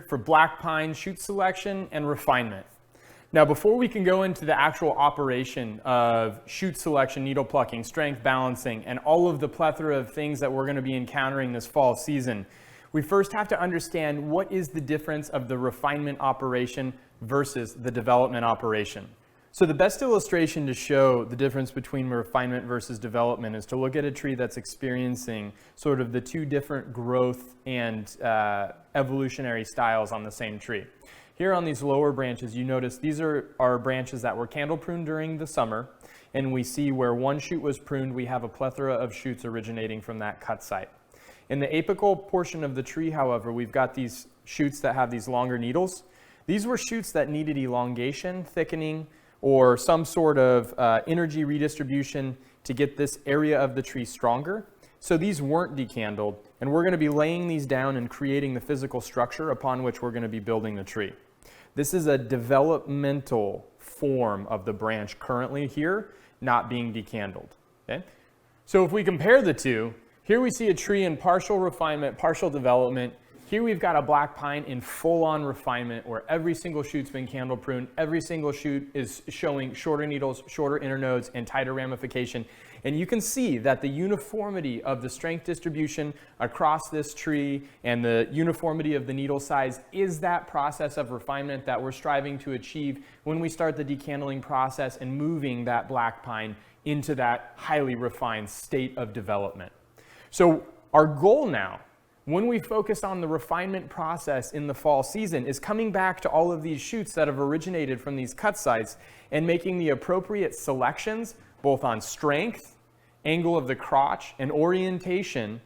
for black pine shoot selection and refinement. Now, before we can go into the actual operation of shoot selection, needle plucking, strength balancing, and all of the plethora of things that we're going to be encountering this fall season, we first have to understand what is the difference of the refinement operation versus the development operation. So the best illustration to show the difference between refinement versus development is to look at a tree that's experiencing sort of the two different growth and evolutionary styles on the same tree. Here on these lower branches, you notice these are our branches that were candle pruned during the summer, and we see where one shoot was pruned, we have a plethora of shoots originating from that cut site. In the apical portion of the tree, however, we've got these shoots that have these longer needles. These were shoots that needed elongation, thickening, or some sort of energy redistribution to get this area of the tree stronger. So these weren't decandled, and we're going to be laying these down and creating the physical structure upon which we're going to be building the tree. This is a developmental form of the branch currently here, not being decandled. Okay? So if we compare the two, here we see a tree in partial refinement, partial development. Here we've got a black pine in full-on refinement where every single shoot's been candle pruned, every single shoot is showing shorter needles, shorter internodes, and tighter ramification. And you can see that the uniformity of the strength distribution across this tree and the uniformity of the needle size is that process of refinement that we're striving to achieve when we start the decandling process and moving that black pine into that highly refined state of development. So our goal now, when we focus on the refinement process in the fall season, is coming back to all of these shoots that have originated from these cut sites and making the appropriate selections both on strength, angle of the crotch, and orientation,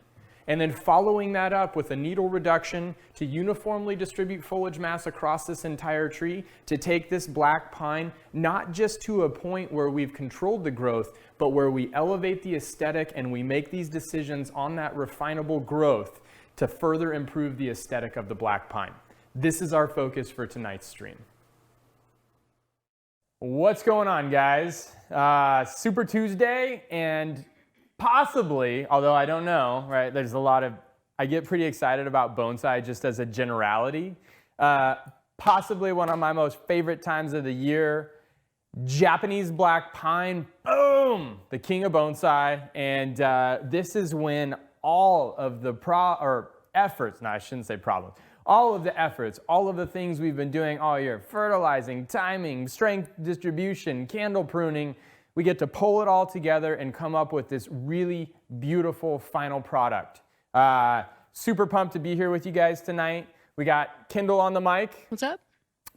and then following that up with a needle reduction to uniformly distribute foliage mass across this entire tree to take this black pine not just to a point where we've controlled the growth, but where we elevate the aesthetic and we make these decisions on that refinable growth to further improve the aesthetic of the black pine. This is our focus for tonight's stream. What's going on, guys? Super Tuesday, and possibly, although I don't know, right? There's a lot of, I get pretty excited about bonsai just as a generality. Possibly one of my most favorite times of the year. Japanese black pine, boom, the king of bonsai. And this is when all of the efforts, no, I shouldn't say problems, all of the efforts, all of the things we've been doing all year, fertilizing, timing, strength distribution, candle pruning, we get to pull it all together and come up with this really beautiful final product. Super pumped to be here with you guys tonight. We got Kendall on the mic. What's up?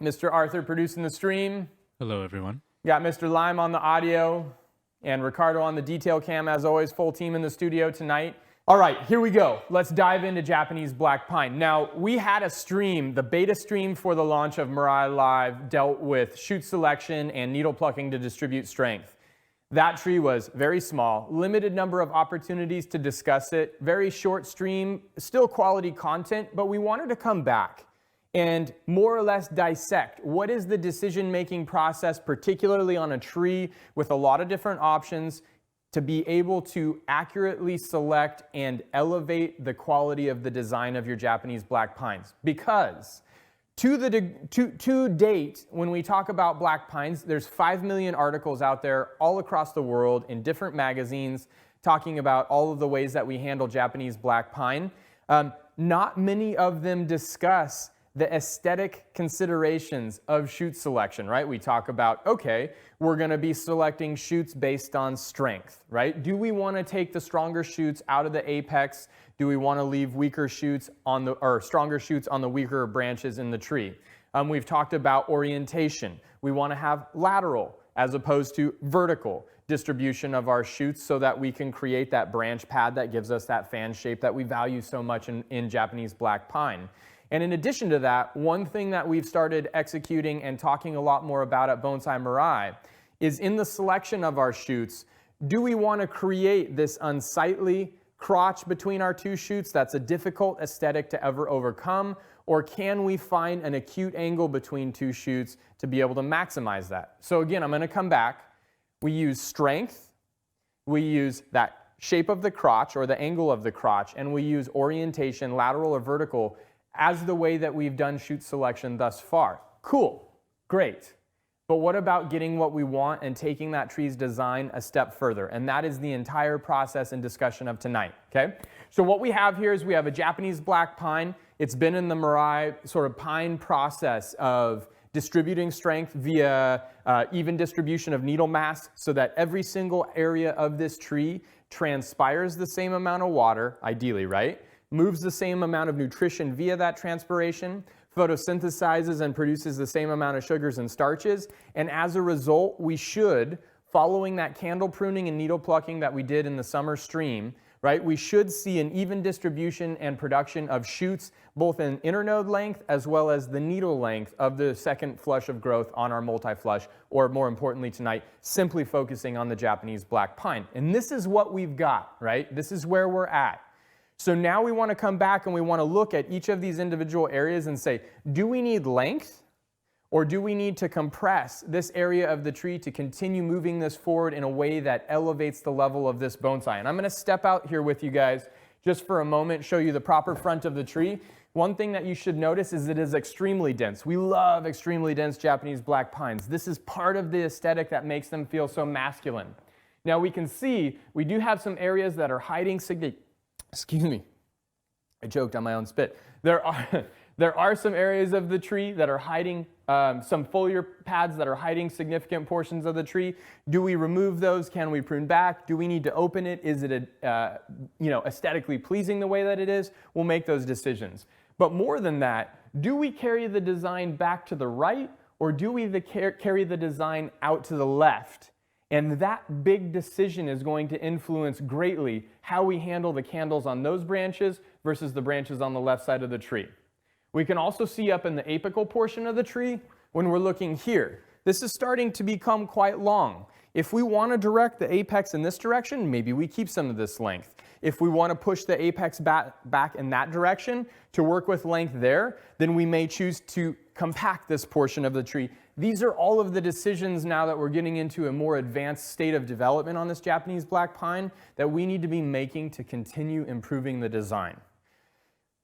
Mr. Arthur producing the stream. Hello, everyone. Got Mr. Lime on the audio and Ricardo on the detail cam. As always, full team in the studio tonight. All right, here we go. Let's dive into Japanese black pine. Now, we had a stream, the beta stream for the launch of Mirai Live dealt with shoot selection and needle plucking to distribute strength. That tree was very small, limited number of opportunities to discuss it, very short stream, still quality content, but we wanted to come back and more or less dissect what is the decision-making process, particularly on a tree with a lot of different options, to be able to accurately select and elevate the quality of the design of your Japanese black pines. Because to date, when we talk about black pines, there's 5 million articles out there all across the world in different magazines talking about all of the ways that we handle Japanese black pine. Not many of them discuss the aesthetic considerations of shoot selection, right? We talk about, okay, we're gonna be selecting shoots based on strength, right? Do we wanna take the stronger shoots out of the apex? Do we wanna leave weaker shoots on the, or stronger shoots on the weaker branches in the tree? We've talked about orientation. We wanna have lateral as opposed to vertical distribution of our shoots so that we can create that branch pad that gives us that fan shape that we value so much in Japanese black pine. And in addition to that, one thing that we've started executing and talking a lot more about at Bonsai Mirai is in the selection of our shoots, do we want to create this unsightly crotch between our two shoots that's a difficult aesthetic to ever overcome, or can we find an acute angle between two shoots to be able to maximize that? So again, I'm going to come back. We use strength, we use that shape of the crotch or the angle of the crotch, and we use orientation, lateral or vertical, as the way that we've done shoot selection thus far. Cool, great. But what about getting what we want and taking that tree's design a step further? And that is the entire process and discussion of tonight, okay? So what we have here is we have a Japanese black pine. It's been in the Mirai sort of pine process of distributing strength via even distribution of needle mass so that every single area of this tree transpires the same amount of water, ideally, right? Moves the same amount of nutrition via that transpiration, photosynthesizes and produces the same amount of sugars and starches, and as a result, we should, following that candle pruning and needle plucking that we did in the summer stream, right, we should see an even distribution and production of shoots, both in internode length as well as the needle length of the second flush of growth on our multi-flush, or more importantly tonight, simply focusing on the Japanese black pine. And this is what we've got, right? This is where we're at. So now we want to come back and we want to look at each of these individual areas and say, do we need length or do we need to compress this area of the tree to continue moving this forward in a way that elevates the level of this bonsai? And I'm going to step out here with you guys just for a moment, show you the proper front of the tree. One thing that you should notice is it is extremely dense. We love extremely dense Japanese black pines. This is part of the aesthetic that makes them feel so masculine. Now we can see we do have some areas that are hiding excuse me, I choked on my own spit. There are some areas of the tree that are hiding, some foliar pads that are hiding significant portions of the tree. Do we remove those? Can we prune back? Do we need to open it? Is it aesthetically pleasing the way that it is? We'll make those decisions. But more than that, do we carry the design back to the right, or do we carry the design out to the left? And that big decision is going to influence greatly how we handle the candles on those branches versus the branches on the left side of the tree. We can also see up in the apical portion of the tree when we're looking here. This is starting to become quite long. If we want to direct the apex in this direction, maybe we keep some of this length. If we want to push the apex back in that direction to work with length there, then we may choose to compact this portion of the tree. These are all of the decisions now that we're getting into a more advanced state of development on this Japanese black pine that we need to be making to continue improving the design.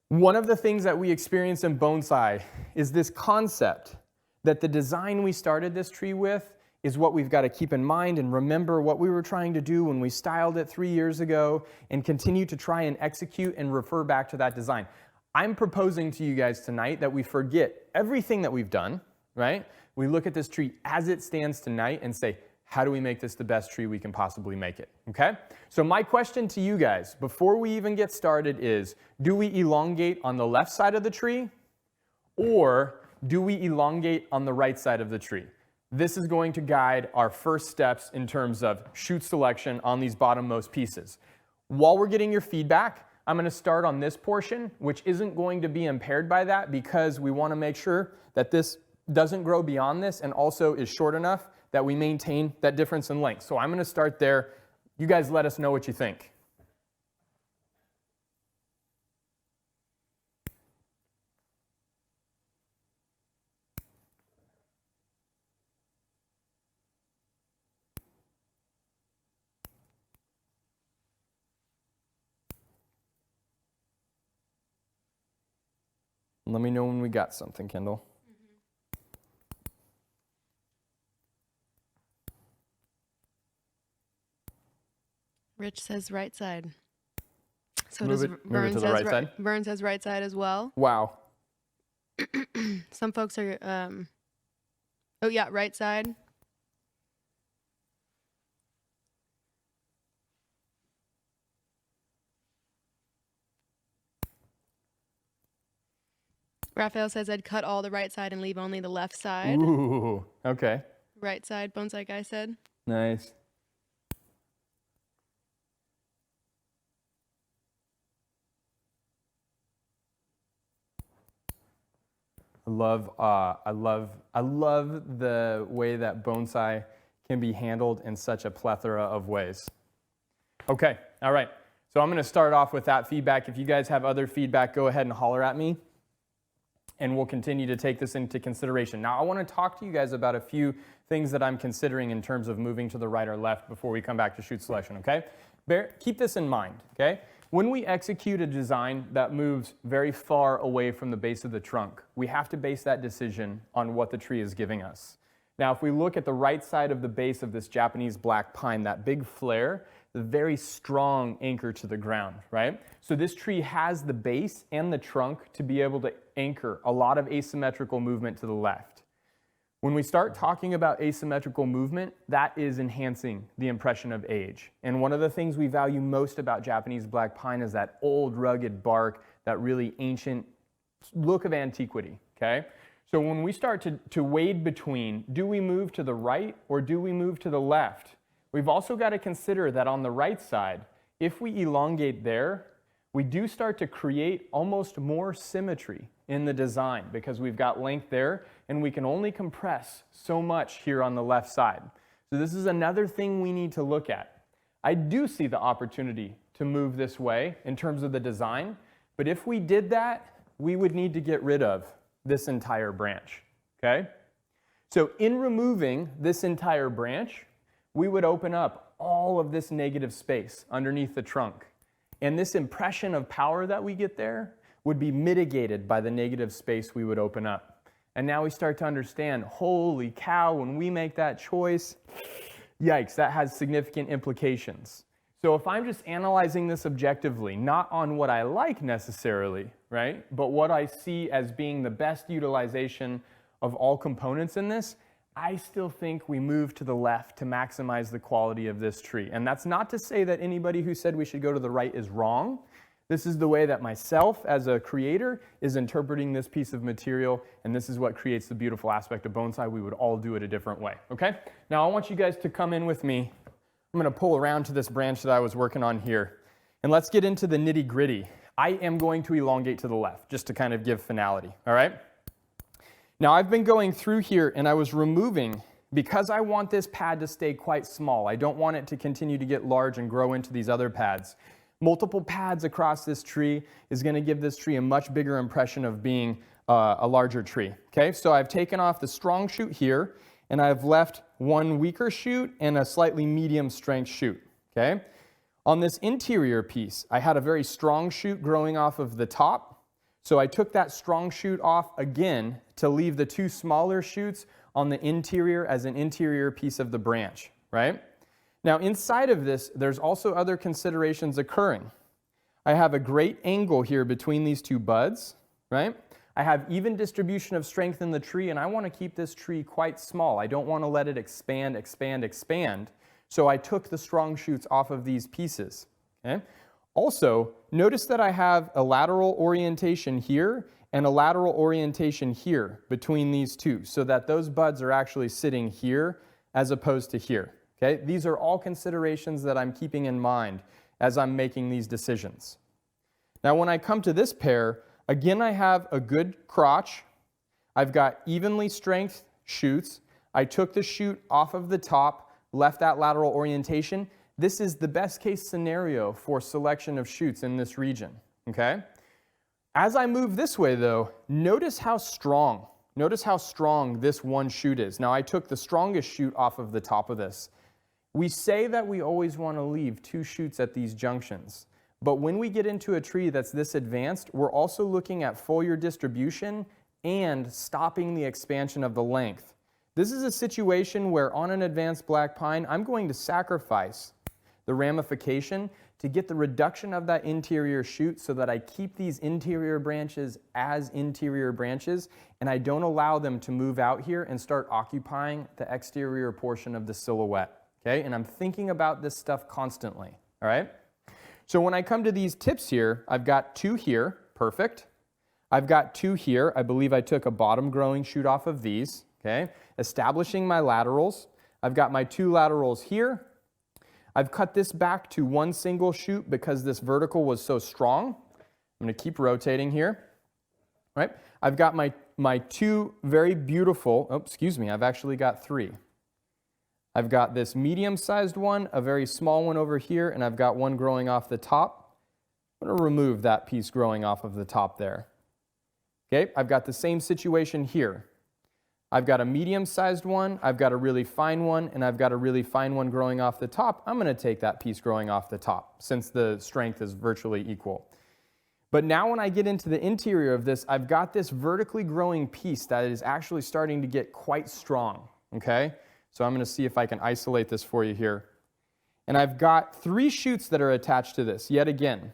One of the things that we experience in bonsai is this concept that the design we started this tree with is what we've got to keep in mind and remember what we were trying to do when we styled it 3 years ago and continue to try and execute and refer back to that design. I'm proposing to you guys tonight that we forget everything that we've done, right? We look at this tree as it stands tonight and say, how do we make this the best tree we can possibly make it, okay? So my question to you guys, before we even get started is, do we elongate on the left side of the tree or do we elongate on the right side of the tree? This is going to guide our first steps in terms of shoot selection on these bottommost pieces. While we're getting your feedback, I'm going to start on this portion, which isn't going to be impaired by that because we want to make sure that this doesn't grow beyond this and also is short enough that we maintain that difference in length. So I'm going to start there. You guys let us know what you think. Let me know when we got something, Kendall. Rich says right side. So move does it to the right side? Vern says right side as well. Wow. Some folks are, oh yeah, right side. Raphael says I'd cut all the right side and leave only the left side. Ooh, okay. Right side, bonsai guy said. Nice. I love the way that bonsai can be handled in such a plethora of ways. Okay, all right. So I'm going to start off with that feedback. If you guys have other feedback, go ahead and holler at me, and we'll continue to take this into consideration. Now, I want to talk to you guys about a few things that I'm considering in terms of moving to the right or left before we come back to shoot selection, okay? Keep this in mind, okay? When we execute a design that moves very far away from the base of the trunk, we have to base that decision on what the tree is giving us. Now, if we look at the right side of the base of this Japanese black pine, that big flare, the very strong anchor to the ground, right? So this tree has the base and the trunk to be able to anchor a lot of asymmetrical movement to the left. When we start talking about asymmetrical movement, that is enhancing the impression of age. And one of the things we value most about Japanese black pine is that old, rugged bark, that really ancient look of antiquity, okay? So when we start to wade between, do we move to the right or do we move to the left? We've also got to consider that on the right side, if we elongate there, we do start to create almost more symmetry in the design because we've got length there and we can only compress so much here on the left side. So this is another thing we need to look at. I do see the opportunity to move this way in terms of the design, but if we did that, we would need to get rid of this entire branch, okay? So in removing this entire branch, we would open up all of this negative space underneath the trunk. And this impression of power that we get there would be mitigated by the negative space we would open up. And now we start to understand, holy cow, when we make that choice, yikes, that has significant implications. So if I'm just analyzing this objectively, not on what I like necessarily, right, but what I see as being the best utilization of all components in this, I still think we move to the left to maximize the quality of this tree. And that's not to say that anybody who said we should go to the right is wrong. This is the way that myself as a creator is interpreting this piece of material, and this is what creates the beautiful aspect of bonsai. We would all do it a different way, okay? Now I want you guys to come in with me. I'm going to pull around to this branch that I was working on here, and let's get into the nitty-gritty. I am going to elongate to the left, just to kind of give finality, all right? Now I've been going through here and I was removing, because I want this pad to stay quite small. I don't want it to continue to get large and grow into these other pads. Multiple pads across this tree is going to give this tree a much bigger impression of being a larger tree. Okay, so I've taken off the strong shoot here and I've left one weaker shoot and a slightly medium strength shoot. Okay, on this interior piece, I had a very strong shoot growing off of the top. So I took that strong shoot off again to leave the two smaller shoots on the interior as an interior piece of the branch, right? Now inside of this, there's also other considerations occurring. I have a great angle here between these two buds, right? I have even distribution of strength in the tree, and I want to keep this tree quite small. I don't want to let it expand, expand, expand. So I took the strong shoots off of these pieces, okay? Also, notice that I have a lateral orientation here and a lateral orientation here between these two, so that those buds are actually sitting here as opposed to here. Okay? These are all considerations that I'm keeping in mind as I'm making these decisions. Now when I come to this pair, again I have a good crotch. I've got evenly strength shoots. I took the shoot off of the top, left that lateral orientation. This is the best case scenario for selection of shoots in this region, okay? As I move this way though, notice how strong this one shoot is. Now I took the strongest shoot off of the top of this. We say that we always want to leave two shoots at these junctions, but when we get into a tree that's this advanced, we're also looking at foliar distribution and stopping the expansion of the length. This is a situation where on an advanced black pine, I'm going to sacrifice the ramification to get the reduction of that interior shoot so that I keep these interior branches as interior branches and I don't allow them to move out here and start occupying the exterior portion of the silhouette. Okay, and I'm thinking about this stuff constantly, all right? So when I come to these tips here, I've got two here, perfect. I've got two here, I believe I took a bottom growing shoot off of these, okay? Establishing my laterals. I've got my two laterals here. I've cut this back to one single shoot because this vertical was so strong. I'm going to keep rotating here. All right? I've got my two very beautiful, I've actually got three. I've got this medium-sized one, a very small one over here, and I've got one growing off the top. I'm going to remove that piece growing off of the top there. Okay, I've got the same situation here. I've got a medium-sized one, I've got a really fine one, and I've got a really fine one growing off the top. I'm going to take that piece growing off the top since the strength is virtually equal. But now when I get into the interior of this, I've got this vertically growing piece that is actually starting to get quite strong, okay? So I'm going to see if I can isolate this for you here. And I've got 3 shoots that are attached to this, yet again.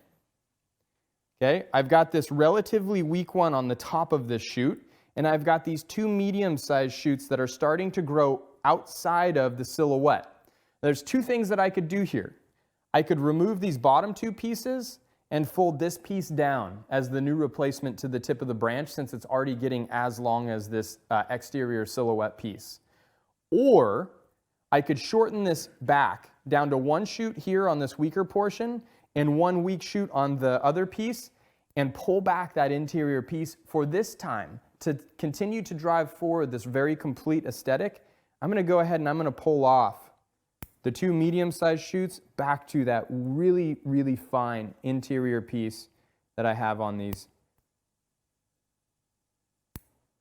Okay, I've got this relatively weak one on the top of this shoot, and I've got these 2 medium-sized shoots that are starting to grow outside of the silhouette. There's 2 things that I could do here. I could remove these bottom 2 pieces and fold this piece down as the new replacement to the tip of the branch since it's already getting as long as this exterior silhouette piece. Or I could shorten this back down to 1 shoot here on this weaker portion and 1 weak shoot on the other piece and pull back that interior piece for this time to continue to drive forward this very complete aesthetic. I'm going to go ahead and I'm going to pull off the 2 medium-sized shoots back to that really, really fine interior piece that I have on these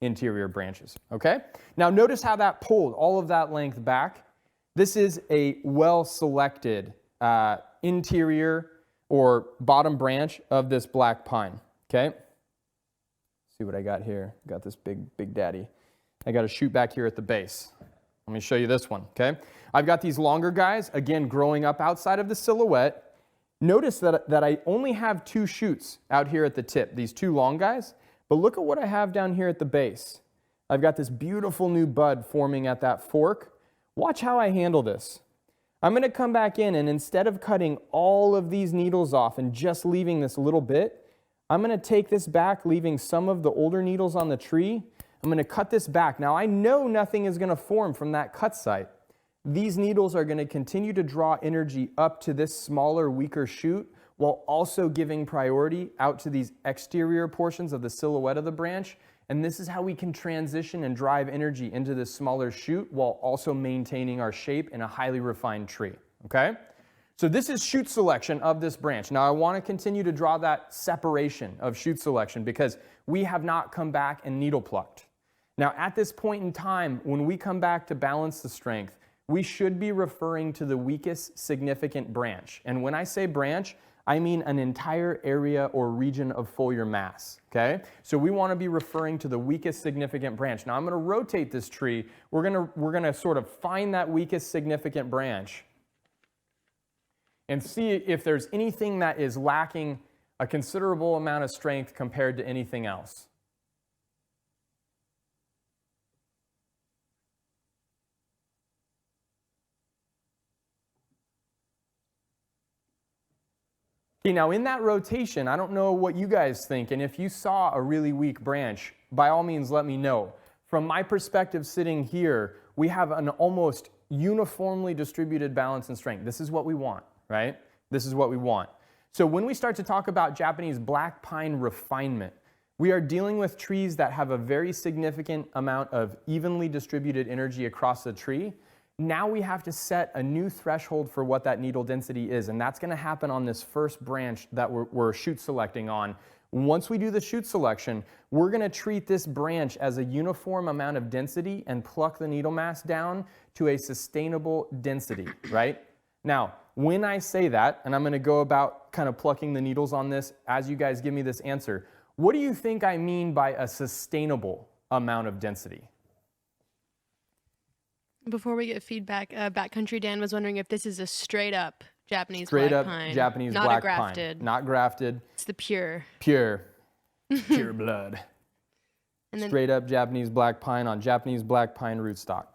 interior branches, okay? Now notice how that pulled all of that length back. This is a well-selected interior or bottom branch of this black pine, okay? See what I got here. Got this big daddy. I got a shoot back here at the base. Let me show you this one, okay? I've got these longer guys, again, growing up outside of the silhouette. Notice that I only have 2 shoots out here at the tip, these 2 long guys, but look at what I have down here at the base. I've got this beautiful new bud forming at that fork. Watch how I handle this. I'm going to come back in, and instead of cutting all of these needles off and just leaving this little bit, I'm going to take this back, leaving some of the older needles on the tree. I'm going to cut this back. Now I know nothing is going to form from that cut site. These needles are going to continue to draw energy up to this smaller, weaker shoot while also giving priority out to these exterior portions of the silhouette of the branch. And this is how we can transition and drive energy into this smaller shoot while also maintaining our shape in a highly refined tree, okay? So this is shoot selection of this branch. Now I want to continue to draw that separation of shoot selection because we have not come back and needle plucked. Now at this point in time, when we come back to balance the strength, we should be referring to the weakest significant branch. And when I say branch, I mean an entire area or region of foliar mass, okay? So we want to be referring to the weakest significant branch. Now I'm going to rotate this tree. We're going to sort of find that weakest significant branch and see if there's anything that is lacking a considerable amount of strength compared to anything else. Okay, now in that rotation, I don't know what you guys think, and if you saw a really weak branch, by all means let me know. From my perspective sitting here, we have an almost uniformly distributed balance and strength. This is what we want, right? This is what we want. So when we start to talk about Japanese black pine refinement, we are dealing with trees that have a very significant amount of evenly distributed energy across the tree. Now we have to set a new threshold for what that needle density is, and that's going to happen on this first branch that we're shoot selecting on. Once we do the shoot selection, we're going to treat this branch as a uniform amount of density and pluck the needle mass down to a sustainable density, right? Now, when I say that, and I'm going to go about kind of plucking the needles on this as you guys give me this answer, what do you think I mean by a sustainable amount of density? Before we get feedback, Backcountry Dan was wondering if this is a straight up Japanese Straight black up pine. Japanese not black grafted. pine. Not grafted. It's the pure. Pure blood. And then, Straight up Japanese black pine on Japanese black pine rootstock.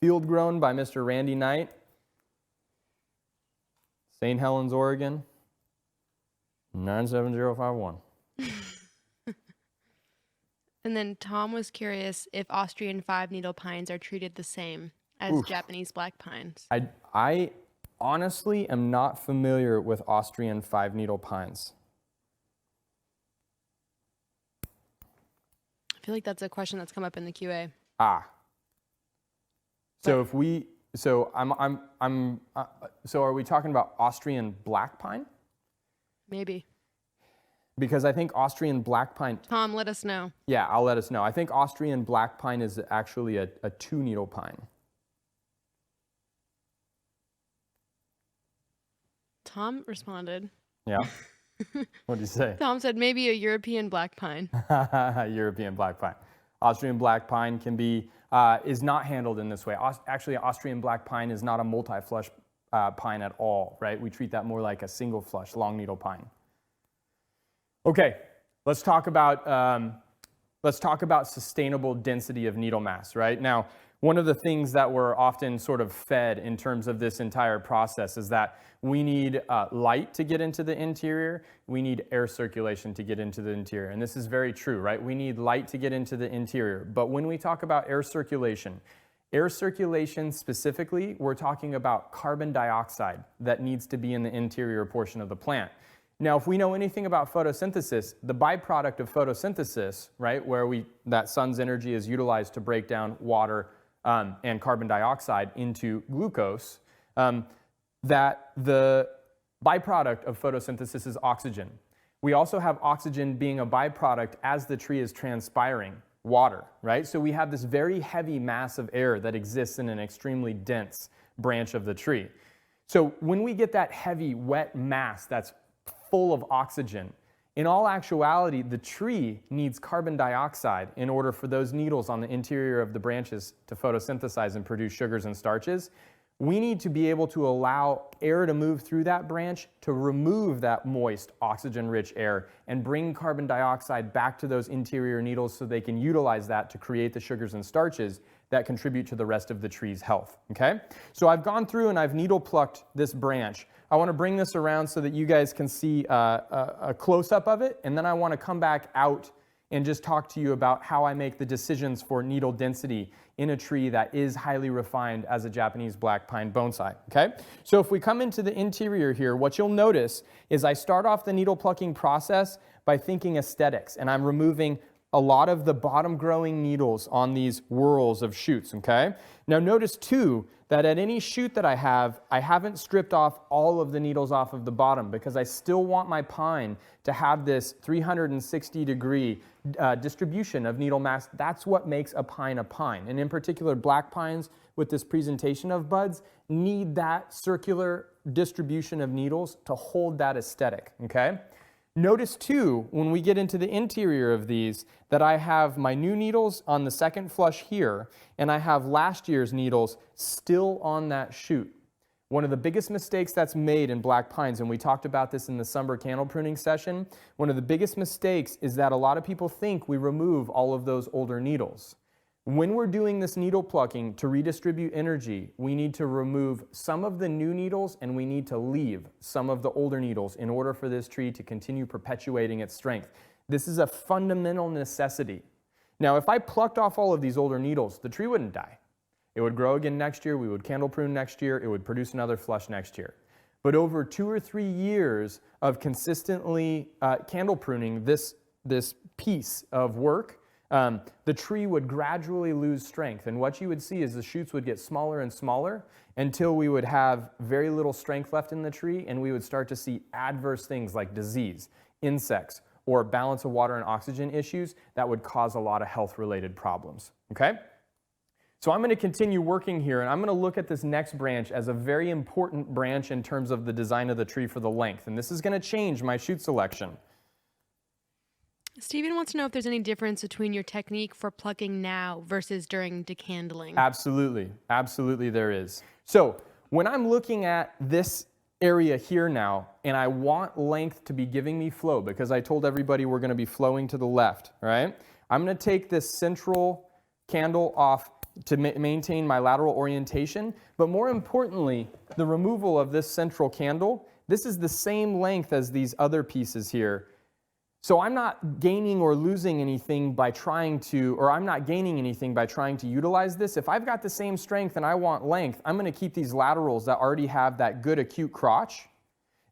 Field grown by Mr. Randy Knight, St. Helens, Oregon, 97051. and then Tom was curious if Austrian 5-needle pines are treated the same as Japanese black pines. I honestly am not familiar with Austrian 5-needle pines. I feel like that's a question that's come up in the QA. So if we, so so are we talking about Austrian black pine? Maybe. because I think Austrian black pine, Tom, let us know. yeah, I'll let us know. I think Austrian black pine is actually a 2-needle pine. Tom responded. Yeah? What did you say? Tom said maybe a European black pine. European black pine. Austrian black pine can be, is not handled in this way. Actually, Austrian black pine is not a multi-flush pine at all, right? We treat that more like a single flush, long needle pine. Okay, let's talk about sustainable density of needle mass, right? Now, one of the things that we're often sort of fed in terms of this entire process is that we need light to get into the interior. We need air circulation to get into the interior. And this is very true, right? We need light to get into the interior. But when we talk about air circulation specifically, we're talking about carbon dioxide that needs to be in the interior portion of the plant. Now, if we know anything about photosynthesis, the byproduct of photosynthesis, right, where that sun's energy is utilized to break down water and carbon dioxide into glucose, that the byproduct of photosynthesis is oxygen. We also have oxygen being a byproduct as the tree is transpiring water, right? So we have this very heavy mass of air that exists in an extremely dense branch of the tree. So when we get that heavy, wet mass that's full of oxygen, in all actuality, the tree needs carbon dioxide in order for those needles on the interior of the branches to photosynthesize and produce sugars and starches. We need to be able to allow air to move through that branch to remove that moist, oxygen-rich air and bring carbon dioxide back to those interior needles so they can utilize that to create the sugars and starches that contribute to the rest of the tree's health, okay? So I've gone through and I've needle plucked this branch. I want to bring this around so that you guys can see a close-up of it, and then I want to come back out and just talk to you about how I make the decisions for needle density in a tree that is highly refined as a Japanese black pine bonsai, okay? So if we come into the interior here, what you'll notice is I start off the needle plucking process by thinking aesthetics, and I'm removing a lot of the bottom growing needles on these whorls of shoots, okay? Now notice too that at any shoot that I haven't stripped off all of the needles off of the bottom because I still want my pine to have this 360-degree distribution of needle mass. That's what makes a pine. And in particular, black pines with this presentation of buds need that circular distribution of needles to hold that aesthetic, okay? Notice too, when we get into the interior of these, that I have my new needles on the second flush here, and I have last year's needles still on that shoot. One of the biggest mistakes that's made in black pines, and we talked about this in the summer candle pruning session, one of the biggest mistakes is that a lot of people think we remove all of those older needles. When we're doing this needle plucking to redistribute energy, we need to remove some of the new needles and we need to leave some of the older needles in order for this tree to continue perpetuating its strength. This is a fundamental necessity. Now, if I plucked off all of these older needles, the tree wouldn't die. It would grow again next year, we would candle prune next year, it would produce another flush next year. But over 2 or 3 years of consistently candle pruning this piece of work, the tree would gradually lose strength. And what you would see is the shoots would get smaller and smaller until we would have very little strength left in the tree, and we would start to see adverse things like disease, insects, or balance of water and oxygen issues that would cause a lot of health-related problems, okay? So I'm going to continue working here, and I'm going to look at this next branch as a very important branch in terms of the design of the tree for the length, and this is going to change my shoot selection. Stephen wants to know if there's any difference between your technique for plucking now versus during decandling. Absolutely. Absolutely there is. So when I'm looking at this area here now, and I want length to be giving me flow, because I told everybody we're going to be flowing to the left, right? I'm going to take this central candle off to maintain my lateral orientation, but more importantly, the removal of this central candle, this is the same length as these other pieces here. So I'm not gaining or losing anything by trying to, or I'm not gaining anything by trying to utilize this. If I've got the same strength and I want length, I'm going to keep these laterals that already have that good acute crotch,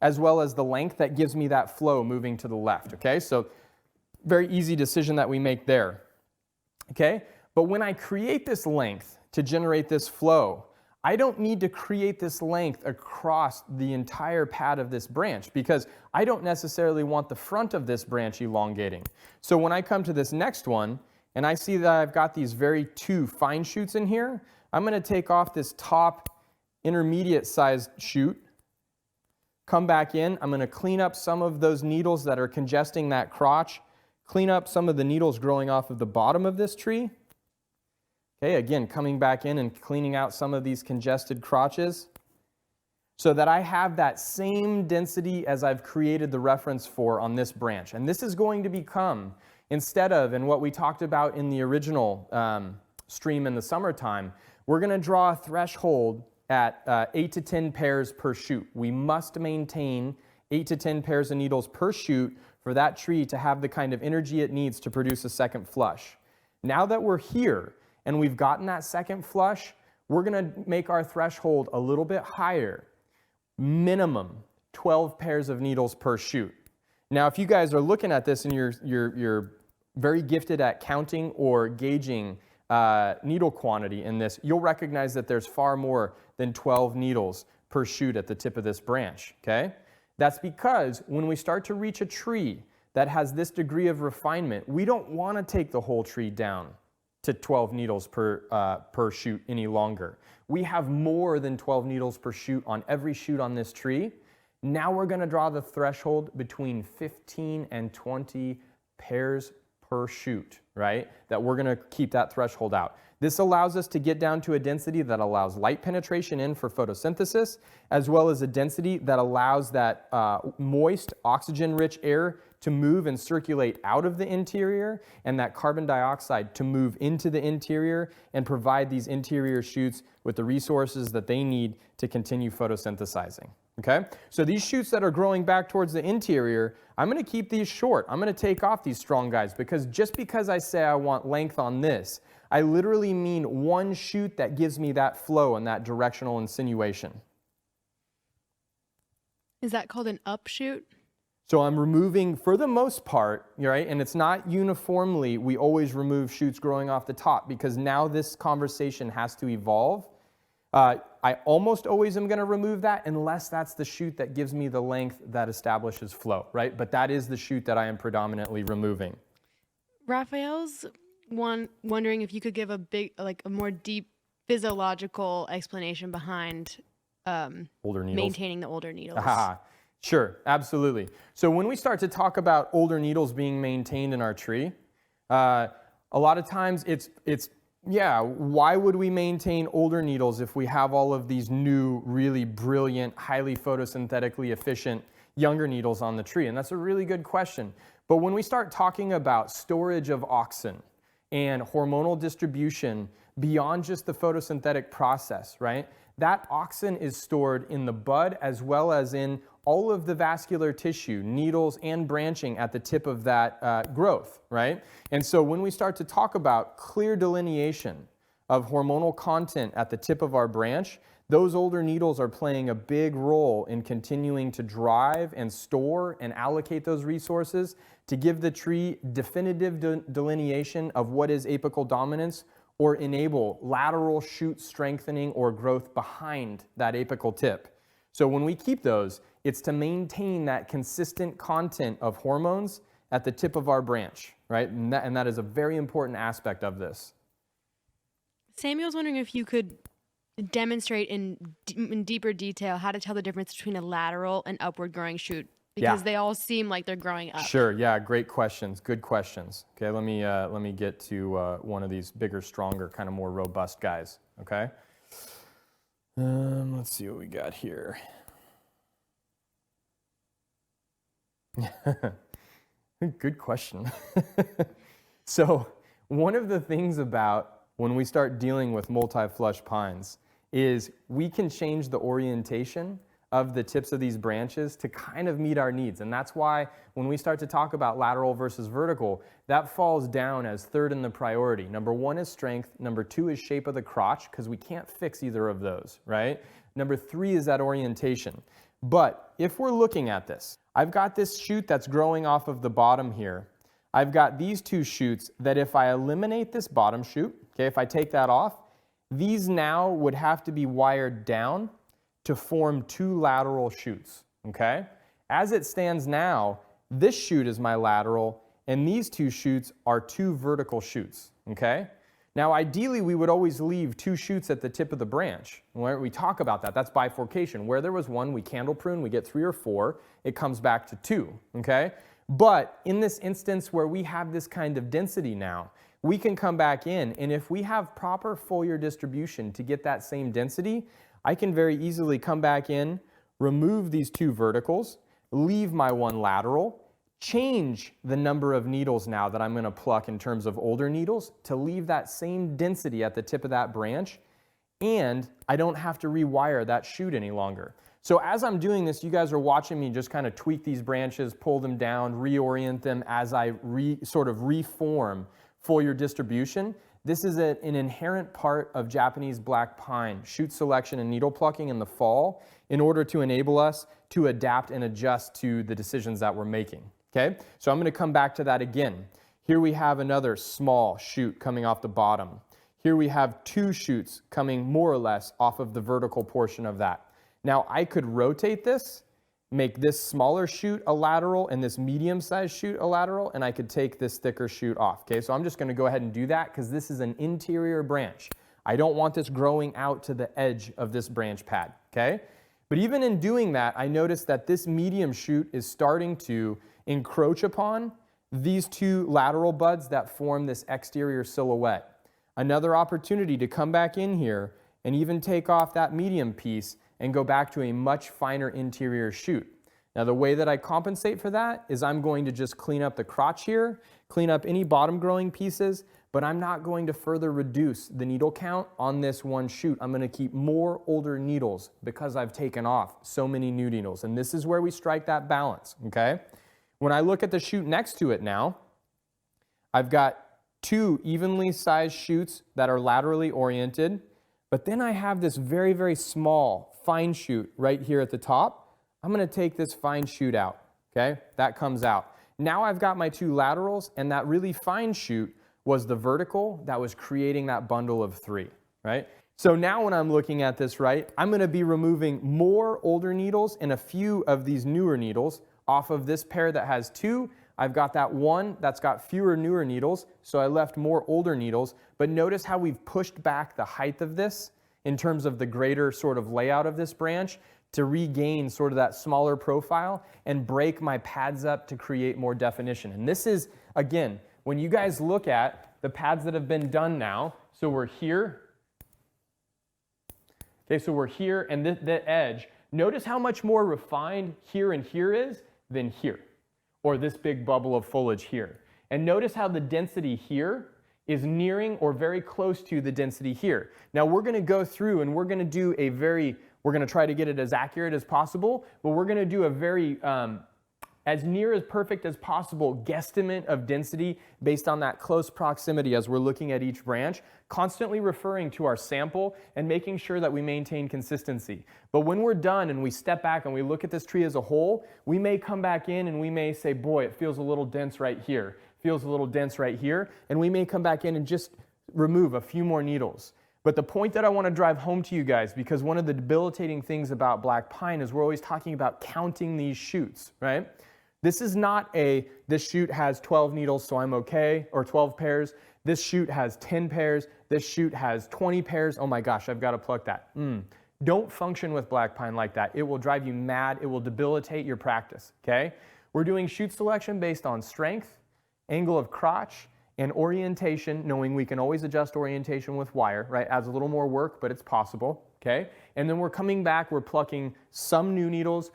as well as the length that gives me that flow moving to the left, okay? So very easy decision that we make there, okay? But when I create this length to generate this flow, I don't need to create this length across the entire pad of this branch because I don't necessarily want the front of this branch elongating. So when I come to this next one and I see that I've got these very two fine shoots in here, I'm going to take off this top intermediate sized shoot, come back in, I'm going to clean up some of those needles that are congesting that crotch, clean up some of the needles growing off of the bottom of this tree. Okay, again, coming back in and cleaning out some of these congested crotches so that I have that same density as I've created the reference for on this branch. And this is going to become, instead of, and what we talked about in the original stream in the summertime, we're going to draw a threshold at 8 to 10 pairs per shoot. We must maintain 8 to 10 pairs of needles per shoot for that tree to have the kind of energy it needs to produce a second flush. Now that we're here, and we've gotten that second flush, we're going to make our threshold a little bit higher. Minimum 12 pairs of needles per shoot. Now, if you guys are looking at this and you're very gifted at counting or gauging needle quantity in this, you'll recognize that there's far more than 12 needles per shoot at the tip of this branch, okay? That's because when we start to reach a tree that has this degree of refinement, we don't want to take the whole tree down to 12 needles per shoot any longer. We have more than 12 needles per shoot on every shoot on this tree. Now we're going to draw the threshold between 15 and 20 pairs per shoot, right? That we're going to keep that threshold out. This allows us to get down to a density that allows light penetration in for photosynthesis, as well as a density that allows that moist, oxygen-rich air to move and circulate out of the interior, and that carbon dioxide to move into the interior and provide these interior shoots with the resources that they need to continue photosynthesizing. Okay? So these shoots that are growing back towards the interior, I'm going to keep these short. I'm going to take off these strong guys because just because I say I want length on this, I literally mean one shoot that gives me that flow and that directional insinuation. Is that called an upshoot? So I'm removing, for the most part, right, and it's not uniformly, we always remove shoots growing off the top because now this conversation has to evolve. I almost always am going to remove that unless that's the shoot that gives me the length that establishes flow, right? But that is the shoot that I am predominantly removing. Raphael's wondering if you could give a more deep physiological explanation behind older needles. Maintaining the older needles. Sure, absolutely. So when we start to talk about older needles being maintained in our tree, a lot of times why would we maintain older needles if we have all of these new, really brilliant, highly photosynthetically efficient younger needles on the tree? And that's a really good question. But when we start talking about storage of auxin and hormonal distribution beyond just the photosynthetic process, right? That auxin is stored in the bud as well as in all of the vascular tissue, needles and branching at the tip of that growth, right? And so when we start to talk about clear delineation of hormonal content at the tip of our branch, those older needles are playing a big role in continuing to drive and store and allocate those resources to give the tree definitive delineation of what is apical dominance or enable lateral shoot strengthening or growth behind that apical tip. So when we keep those, it's to maintain that consistent content of hormones at the tip of our branch, right? And that is a very important aspect of this. Samuel's wondering if you could demonstrate in deeper detail how to tell the difference between a lateral and upward growing shoot, because they all seem like they're growing up. Sure, yeah, great questions, good questions. Okay, let me get to one of these bigger, stronger, kind of more robust guys, okay? Let's see what we got here. Good question. So one of the things about when we start dealing with multi-flush pines is we can change the orientation of the tips of these branches to kind of meet our needs. And that's why when we start to talk about lateral versus vertical, that falls down as third in the priority. Number one is strength. Number two is shape of the crotch, because we can't fix either of those, right? Number three is that orientation. But if we're looking at this, I've got this shoot that's growing off of the bottom here. I've got these two shoots that if I eliminate this bottom shoot, okay, if I take that off, these now would have to be wired down to form 2 lateral shoots, okay? As it stands now, this shoot is my lateral, and these 2 shoots are 2 vertical shoots, okay? Now, ideally, we would always leave 2 shoots at the tip of the branch. When we talk about that, that's bifurcation. Where there was 1, we candle prune, we get 3 or 4, it comes back to 2, okay? But in this instance where we have this kind of density now, we can come back in, and if we have proper foliar distribution to get that same density, I can very easily come back in, remove these 2 verticals, leave my 1 lateral, change the number of needles now that I'm going to pluck in terms of older needles to leave that same density at the tip of that branch, and I don't have to rewire that shoot any longer. So as I'm doing this, you guys are watching me just kind of tweak these branches, pull them down, reorient them as I sort of reform foliar distribution. This is an inherent part of Japanese black pine, shoot selection and needle plucking in the fall in order to enable us to adapt and adjust to the decisions that we're making. Okay, so I'm going to come back to that again. Here we have another small shoot coming off the bottom. Here we have 2 shoots coming more or less off of the vertical portion of that. Now I could rotate this, make this smaller shoot a lateral and this medium-sized shoot a lateral, and I could take this thicker shoot off. Okay, so I'm just going to go ahead and do that because this is an interior branch. I don't want this growing out to the edge of this branch pad. Okay, but even in doing that, I noticed that this medium shoot is starting to encroach upon these 2 lateral buds that form this exterior silhouette. Another opportunity to come back in here and even take off that medium piece and go back to a much finer interior shoot. Now the way that I compensate for that is I'm going to just clean up the crotch here, clean up any bottom growing pieces, but I'm not going to further reduce the needle count on this 1 shoot. I'm going to keep more older needles because I've taken off so many new needles, and this is where we strike that balance, okay? When I look at the shoot next to it now, I've got 2 evenly sized shoots that are laterally oriented, but then I have this very, very small fine shoot right here at the top. I'm going to take this fine shoot out, okay? That comes out. Now I've got my 2 laterals, and that really fine shoot was the vertical that was creating that bundle of 3, right? So now when I'm looking at this, right, I'm going to be removing more older needles and a few of these newer needles off of this pair that has 2. I've got that 1 that's got fewer newer needles, so I left more older needles. But notice how we've pushed back the height of this in terms of the greater sort of layout of this branch to regain sort of that smaller profile and break my pads up to create more definition. And this is, again, when you guys look at the pads that have been done now, so we're here, okay, so we're here and the edge, notice how much more refined here and here is than here, or this big bubble of foliage here. And notice how the density here is nearing or very close to the density here. Now we're going to go through and we're going to do we're going to try to get it as accurate as possible, but we're going to do a very, as near as perfect as possible guesstimate of density based on that close proximity as we're looking at each branch, constantly referring to our sample and making sure that we maintain consistency. But when we're done and we step back and we look at this tree as a whole, we may come back in and we may say, boy, it feels a little dense right here, feels a little dense right here, and we may come back in and just remove a few more needles. But the point that I want to drive home to you guys, because one of the debilitating things about black pine is we're always talking about counting these shoots, right? This is not this shoot has 12 needles, so I'm okay, or 12 pairs. This shoot has 10 pairs. This shoot has 20 pairs. Oh my gosh, I've got to pluck that. Don't function with black pine like that. It will drive you mad. It will debilitate your practice, okay? We're doing shoot selection based on strength, angle of crotch, and orientation, knowing we can always adjust orientation with wire, right? Adds a little more work, but it's possible, okay? And then we're coming back, we're plucking some new needles,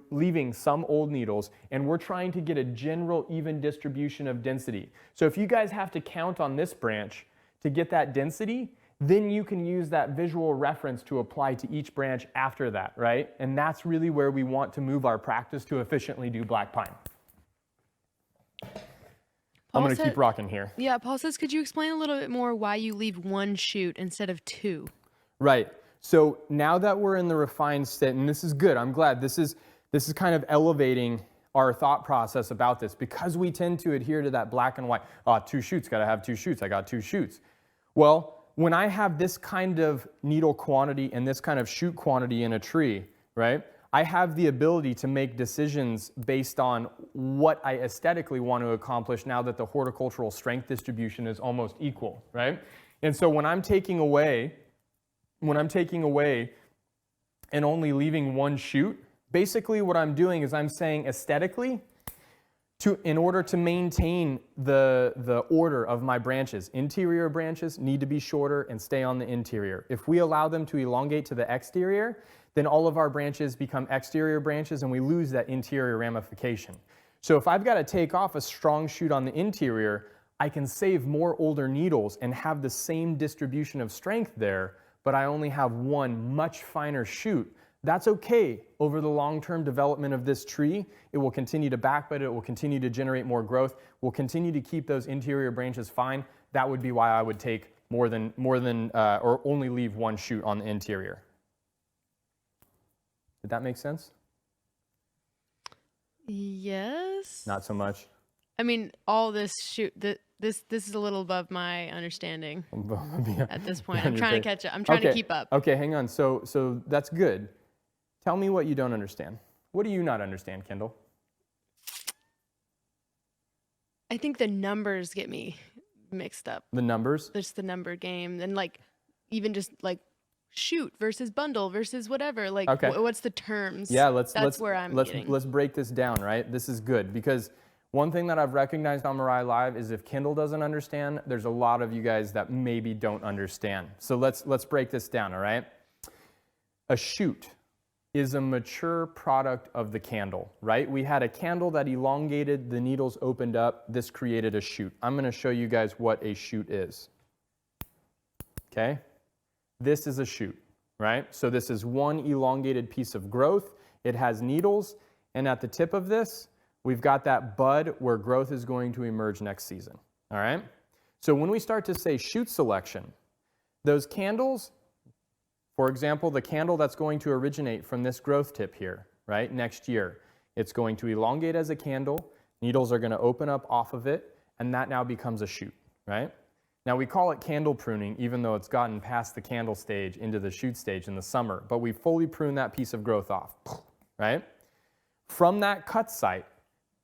leaving some old needles, and we're trying to get a general even distribution of density. So if you guys have to count on this branch to get that density, then you can use that visual reference to apply to each branch after that, right? And that's really where we want to move our practice to efficiently do black pine. I'm going to keep rocking here. Yeah, Paul says, could you explain a little bit more why you leave 1 shoot instead of 2? Right. So now that we're in the refined state, and this is good, I'm glad, this is kind of elevating our thought process about this, because we tend to adhere to that black and white, 2 shoots, got to have 2 shoots, I got 2 shoots. Well, when I have this kind of needle quantity and this kind of shoot quantity in a tree, right, I have the ability to make decisions based on what I aesthetically want to accomplish now that the horticultural strength distribution is almost equal, right? And so when I'm taking away and only leaving one shoot, basically what I'm doing is I'm saying aesthetically, in order to maintain the order of my branches, interior branches need to be shorter and stay on the interior. If we allow them to elongate to the exterior, then all of our branches become exterior branches and we lose that interior ramification. So if I've got to take off a strong shoot on the interior, I can save more older needles and have the same distribution of strength there, but I only have one much finer shoot. That's okay over the long-term development of this tree. It will continue to backbud, it will continue to generate more growth, we'll continue to keep those interior branches fine. That would be why I would take more than or only leave one shoot on the interior. Did that make sense? Yes. Not so much. I mean, all this this is a little above my understanding at this point. I'm trying to catch up. I'm trying to keep up. Okay, hang on. So that's good. Tell me what you don't understand. What do you not understand, Kendall? I think the numbers get me mixed up. The numbers? Just the number game. And like, even just like shoot versus bundle versus whatever. Like, okay. What's the terms? Yeah, let's break this down, right? This is good because one thing that I've recognized on Mirai Live is if Kendall doesn't understand, there's a lot of you guys that maybe don't understand. So let's break this down, all right? A shoot is a mature product of the candle, right? We had a candle that elongated, the needles opened up, this created a shoot. I'm gonna show you guys what a shoot is. Okay? This is a shoot, right? So this is one elongated piece of growth. It has needles, and at the tip of this, we've got that bud where growth is going to emerge next season, all right? So when we start to say shoot selection, those candles, for example, the candle that's going to originate from this growth tip here, right, next year, it's going to elongate as a candle, needles are going to open up off of it, and that now becomes a shoot, right? Now we call it candle pruning, even though it's gotten past the candle stage into the shoot stage in the summer, but we fully prune that piece of growth off, right? From that cut site,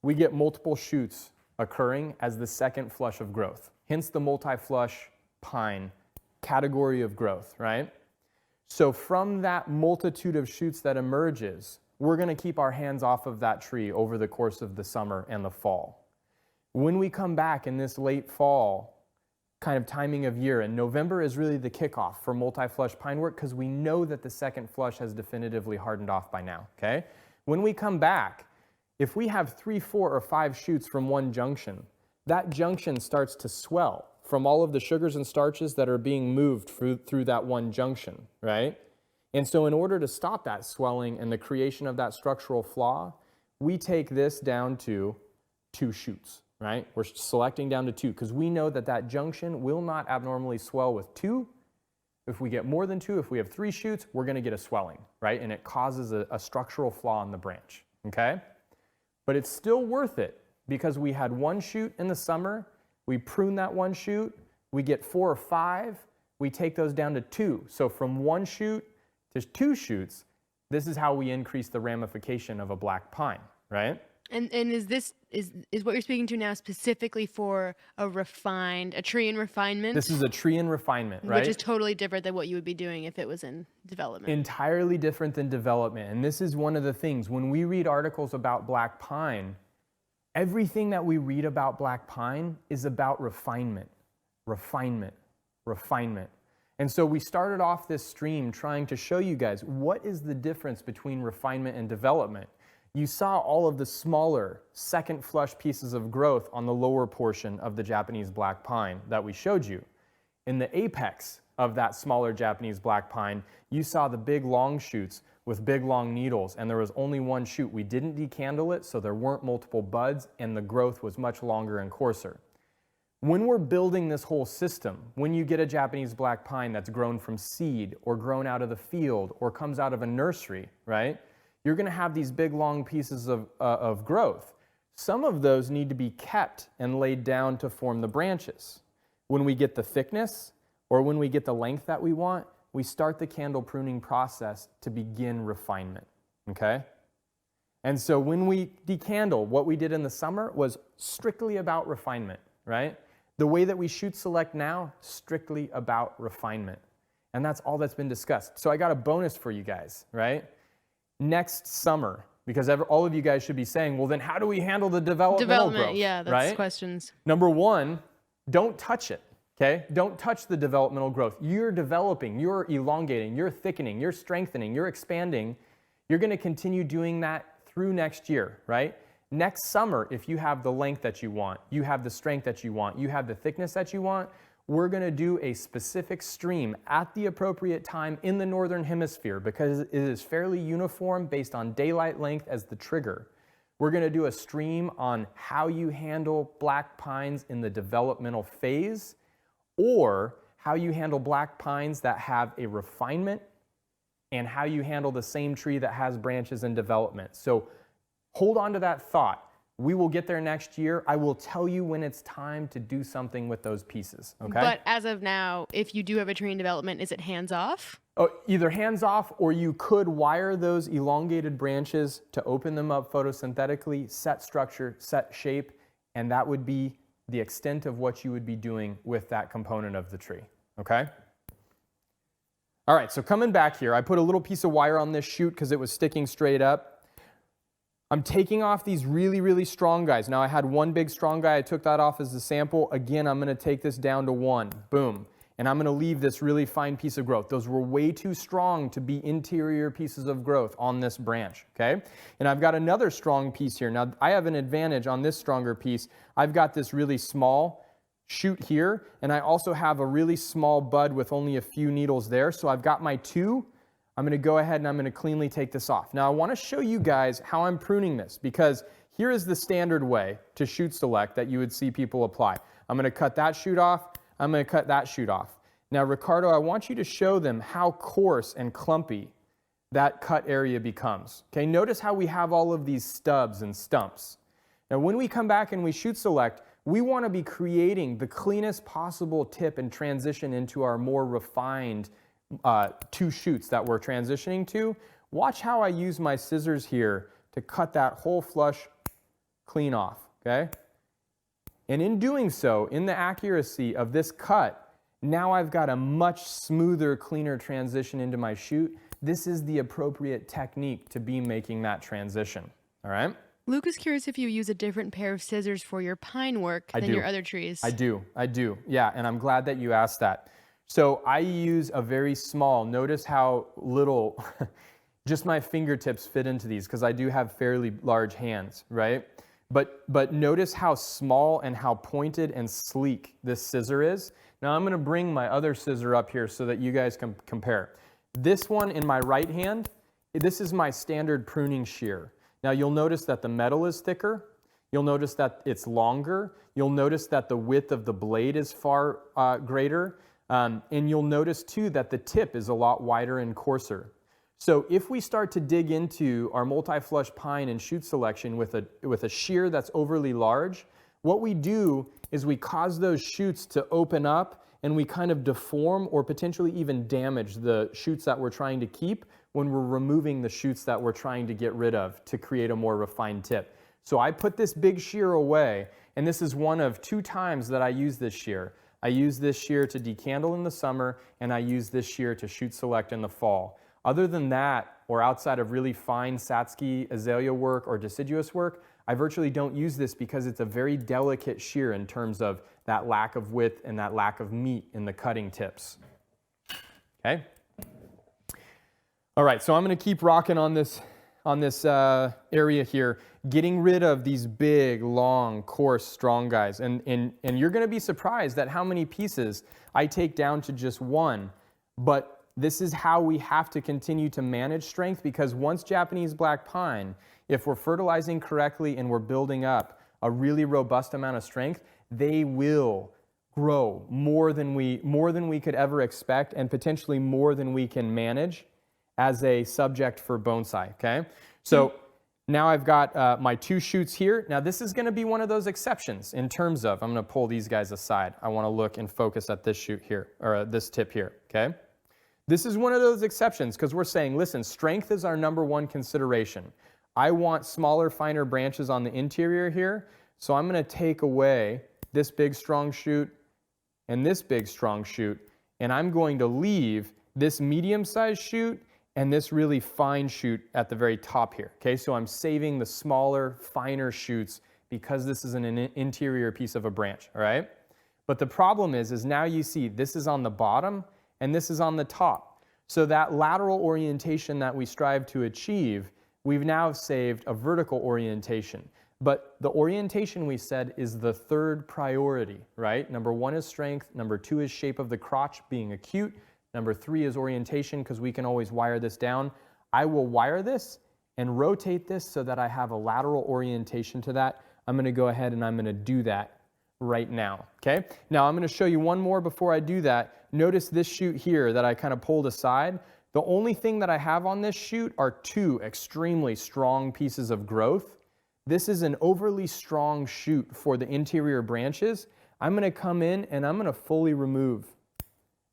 we get multiple shoots occurring as the second flush of growth, hence the multi-flush pine category of growth, right? So from that multitude of shoots that emerges, we're going to keep our hands off of that tree over the course of the summer and the fall. When we come back in this late fall kind of timing of year, and November is really the kickoff for multi-flush pine work because we know that the second flush has definitively hardened off by now, okay? When we come back, if we have 3, 4, or 5 shoots from one junction, that junction starts to swell from all of the sugars and starches that are being moved through that one junction, right? And so in order to stop that swelling and the creation of that structural flaw, we take this down to 2 shoots, right? We're selecting down to 2 because we know that that junction will not abnormally swell with 2. If we get more than 2, if we have 3 shoots, we're going to get a swelling, right? And it causes a structural flaw in the branch, okay? But it's still worth it because we had 1 shoot in the summer, we prune that 1 shoot, we get 4 or 5, we take those down to 2. So from 1 shoot to 2 shoots, this is how we increase the ramification of a black pine, right? And is what you're speaking to now specifically for a tree in refinement? This is a tree in refinement, right? Which is totally different than what you would be doing if it was in development. Entirely different than development. And this is one of the things, when we read articles about black pine, everything that we read about black pine is about refinement, refinement, refinement. And so we started off this stream trying to show you guys what is the difference between refinement and development. You saw all of the smaller second flush pieces of growth on the lower portion of the Japanese black pine that we showed you. In the apex of that smaller Japanese black pine, you saw the big long shoots with big long needles, and there was only 1 shoot. We didn't decandle it, so there weren't multiple buds, and the growth was much longer and coarser. When we're building this whole system, when you get a Japanese black pine that's grown from seed or grown out of the field or comes out of a nursery, right? You're going to have these big long pieces of growth. Some of those need to be kept and laid down to form the branches. When we get the thickness, or when we get the length that we want, we start the candle pruning process to begin refinement, okay? And so when we decandle, what we did in the summer was strictly about refinement, right? The way that we shoot select now, strictly about refinement. And that's all that's been discussed. So I got a bonus for you guys, right? Next summer, because all of you guys should be saying, well, then how do we handle the developmental growth? Yeah, that's right? questions. Number one, don't touch it, okay? Don't touch the developmental growth. You're developing, you're elongating, you're thickening, you're strengthening, you're expanding. You're going to continue doing that through next year, right? Next summer, if you have the length that you want, you have the strength that you want, you have the thickness that you want, we're going to do a specific stream at the appropriate time in the northern hemisphere because it is fairly uniform based on daylight length as the trigger. We're going to do a stream on how you handle black pines in the developmental phase or how you handle black pines that have a refinement and how you handle the same tree that has branches in development. So hold on to that thought. We will get there next year. I will tell you when it's time to do something with those pieces, okay? But as of now, if you do have a tree in development, is it hands off? Oh, either hands off or you could wire those elongated branches to open them up photosynthetically, set structure, set shape, and that would be the extent of what you would be doing with that component of the tree, okay? All right, so coming back here, I put a little piece of wire on this shoot because it was sticking straight up. I'm taking off these really, really strong guys. Now I had one big strong guy, I took that off as the sample. Again, I'm gonna take this down to one, boom. And I'm gonna leave this really fine piece of growth. Those were way too strong to be interior pieces of growth on this branch, okay? And I've got another strong piece here. Now I have an advantage on this stronger piece. I've got this really small shoot here, and I also have a really small bud with only a few needles there. So I've got my two. I'm going to go ahead and I'm going to cleanly take this off. Now I want to show you guys how I'm pruning this because here is the standard way to shoot select that you would see people apply. I'm going to cut that shoot off. I'm going to cut that shoot off. Now Ricardo, I want you to show them how coarse and clumpy that cut area becomes. Okay, notice how we have all of these stubs and stumps. Now when we come back and we shoot select, we want to be creating the cleanest possible tip and transition into our more refined two shoots that we're transitioning to. Watch how I use my scissors here to cut that whole flush clean off, okay? And in doing so, in the accuracy of this cut, now I've got a much smoother, cleaner transition into my shoot. This is the appropriate technique to be making that transition, all right? Luke is curious if you use a different pair of scissors for your pine work than your other trees. I do, yeah, and I'm glad that you asked that. So I use a very small, notice how little, just my fingertips fit into these because I do have fairly large hands, right? But notice how small and how pointed and sleek this scissor is. Now I'm going to bring my other scissor up here so that you guys can compare. This one in my right hand, this is my standard pruning shear. Now you'll notice that the metal is thicker. You'll notice that it's longer. You'll notice that the width of the blade is far greater. And you'll notice too that the tip is a lot wider and coarser. So if we start to dig into our multi-flush pine and shoot selection with a shear that's overly large, what we do is we cause those shoots to open up and we kind of deform or potentially even damage the shoots that we're trying to keep when we're removing the shoots that we're trying to get rid of to create a more refined tip. So I put this big shear away, and this is one of 2 times that I use this shear. I use this shear to decandle in the summer, and I use this shear to shoot select in the fall. Other than that, or outside of really fine Satsuki azalea work or deciduous work, I virtually don't use this because it's a very delicate shear in terms of that lack of width and that lack of meat in the cutting tips. Okay? All right, so I'm going to keep rocking on this area here, getting rid of these big, long, coarse, strong guys. And you're going to be surprised at how many pieces I take down to just one. But this is how we have to continue to manage strength, because once Japanese black pine, if we're fertilizing correctly and we're building up a really robust amount of strength, they will grow more than we could ever expect, and potentially more than we can manage as a subject for bonsai, okay? So Now I've got my 2 shoots here. Now this is going to be one of those exceptions in terms of, I'm going to pull these guys aside. I want to look and focus at this shoot here, or this tip here, okay? This is one of those exceptions because we're saying, listen, strength is our #1 consideration. I want smaller, finer branches on the interior here, so I'm going to take away this big, strong shoot and this big, strong shoot, and I'm going to leave this medium-sized shoot and this really fine shoot at the very top here, okay? So I'm saving the smaller, finer shoots because this is an interior piece of a branch, all right? But the problem is now you see this is on the bottom and this is on the top. So that lateral orientation that we strive to achieve, we've now saved a vertical orientation. But the orientation we said is the 3rd priority, right? #1 is strength, #2 is shape of the crotch being acute, #3 is orientation because we can always wire this down. I will wire this and rotate this so that I have a lateral orientation to that. I'm going to go ahead and I'm going to do that right now, okay? Now I'm going to show you one more before I do that. Notice this shoot here that I kind of pulled aside. The only thing that I have on this shoot are 2 extremely strong pieces of growth. This is an overly strong shoot for the interior branches. I'm going to come in and I'm going to fully remove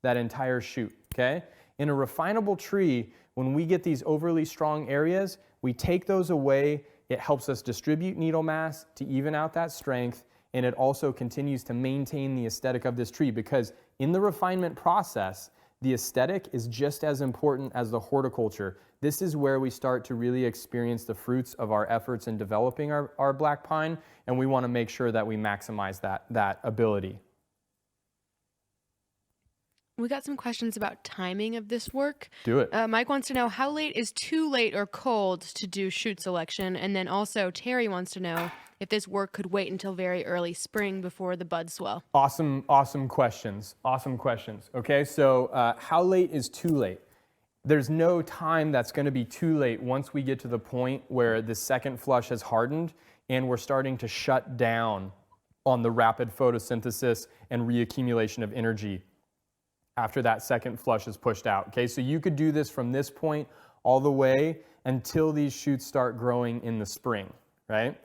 that entire shoot, okay? In a refinable tree, when we get these overly strong areas, we take those away. It helps us distribute needle mass to even out that strength, and it also continues to maintain the aesthetic of this tree because in the refinement process, the aesthetic is just as important as the horticulture. This is where we start to really experience the fruits of our efforts in developing our black pine, and we want to make sure that we maximize that ability. We got some questions about timing of this work. Do it. Mike wants to know how late is too late or cold to do shoot selection, and then also Terry wants to know if this work could wait until very early spring before the buds swell. Awesome questions. Awesome questions. Okay, so how late is too late? There's no time that's going to be too late once we get to the point where the second flush has hardened and we're starting to shut down on the rapid photosynthesis and reaccumulation of energy after that second flush is pushed out. Okay, so you could do this from this point all the way until these shoots start growing in the spring, right?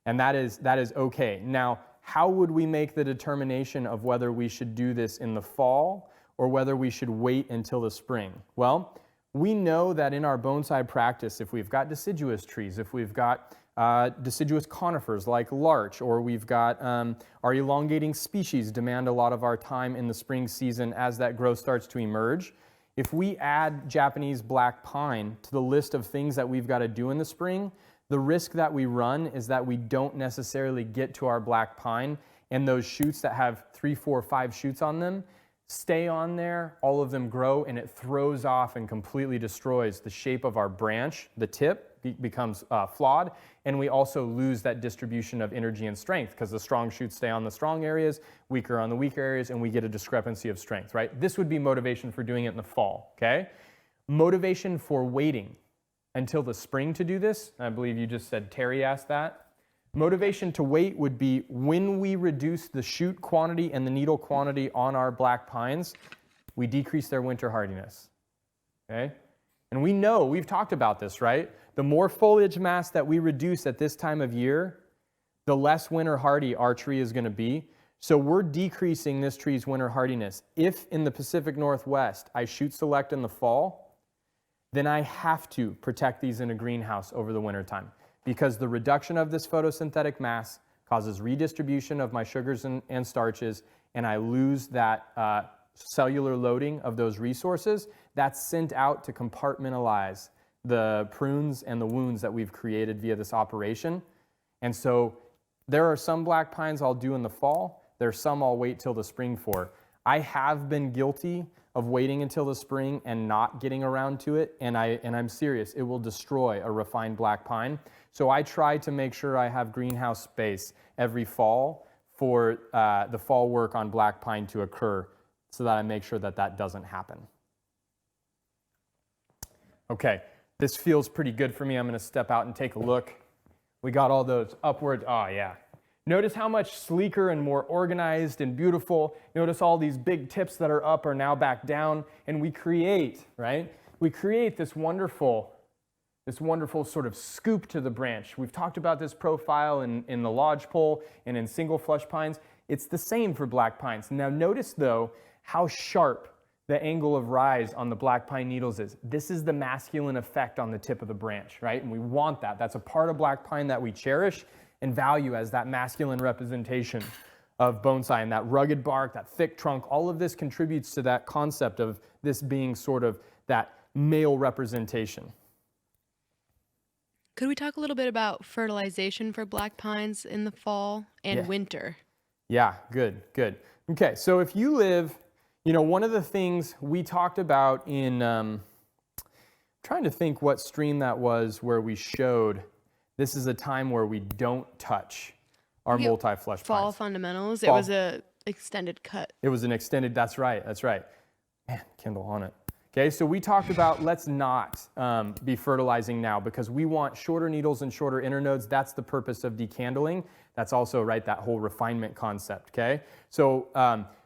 And that is okay. Now, how would we make the determination of whether we should do this in the fall or whether we should wait until the spring? Well, we know that in our bonsai practice, if we've got deciduous trees, if we've got deciduous conifers like larch, or we've got our elongating species demand a lot of our time in the spring season as that growth starts to emerge. If we add Japanese black pine to the list of things that we've got to do in the spring, the risk that we run is that we don't necessarily get to our black pine, and those shoots that have 3, 4, 5 shoots on them stay on there, all of them grow, and it throws off and completely destroys the shape of our branch. The tip becomes flawed, and we also lose that distribution of energy and strength because the strong shoots stay on the strong areas, weaker on the weaker areas, and we get a discrepancy of strength, right? This would be motivation for doing it in the fall, okay? Motivation for waiting until the spring to do this, I believe you just said Terry asked that. Motivation to wait would be when we reduce the shoot quantity and the needle quantity on our black pines, we decrease their winter hardiness, okay? And we know, we've talked about this, right? The more foliage mass that we reduce at this time of year, the less winter hardy our tree is going to be. So we're decreasing this tree's winter hardiness. If in the Pacific Northwest I shoot select in the fall, then I have to protect these in a greenhouse over the winter time, because the reduction of this photosynthetic mass causes redistribution of my sugars and starches, and I lose that cellular loading of those resources. That's sent out to compartmentalize the prunes and the wounds that we've created via this operation. And so there are some black pines I'll do in the fall. There are some I'll wait till the spring for. I have been guilty of waiting until the spring and not getting around to it, and I'm serious, it will destroy a refined black pine. So I try to make sure I have greenhouse space every fall for the fall work on black pine to occur, so that I make sure that that doesn't happen. Okay, this feels pretty good for me. I'm going to step out and take a look. We got all those upward, oh yeah. Notice how much sleeker and more organized and beautiful. Notice all these big tips that are up are now back down, and we create, right? We create this wonderful this wonderful sort of scoop to the branch. We've talked about this profile in the lodgepole and in single flush pines. It's the same for black pines. Now notice though how sharp the angle of rise on the black pine needles is. This is the masculine effect on the tip of the branch, right? And we want that. That's a part of black pine that we cherish and value as that masculine representation of bonsai, and that rugged bark, that thick trunk. All of this contributes to that concept of this being sort of that male representation. Could we talk a little bit about fertilization for black pines in the fall and winter? Yeah, good. Okay, so if you live, one of the things we talked about in, trying to think what stream that was where we showed this is a time where we don't touch our multi-flush Fall pines. fundamentals. It was a extended cut. It was an extended, that's right. Man, Kindle on it. Okay, so we talked about let's not be fertilizing now because we want shorter needles and shorter internodes. That's the purpose of decandling. That's also, right, that whole refinement concept, okay? So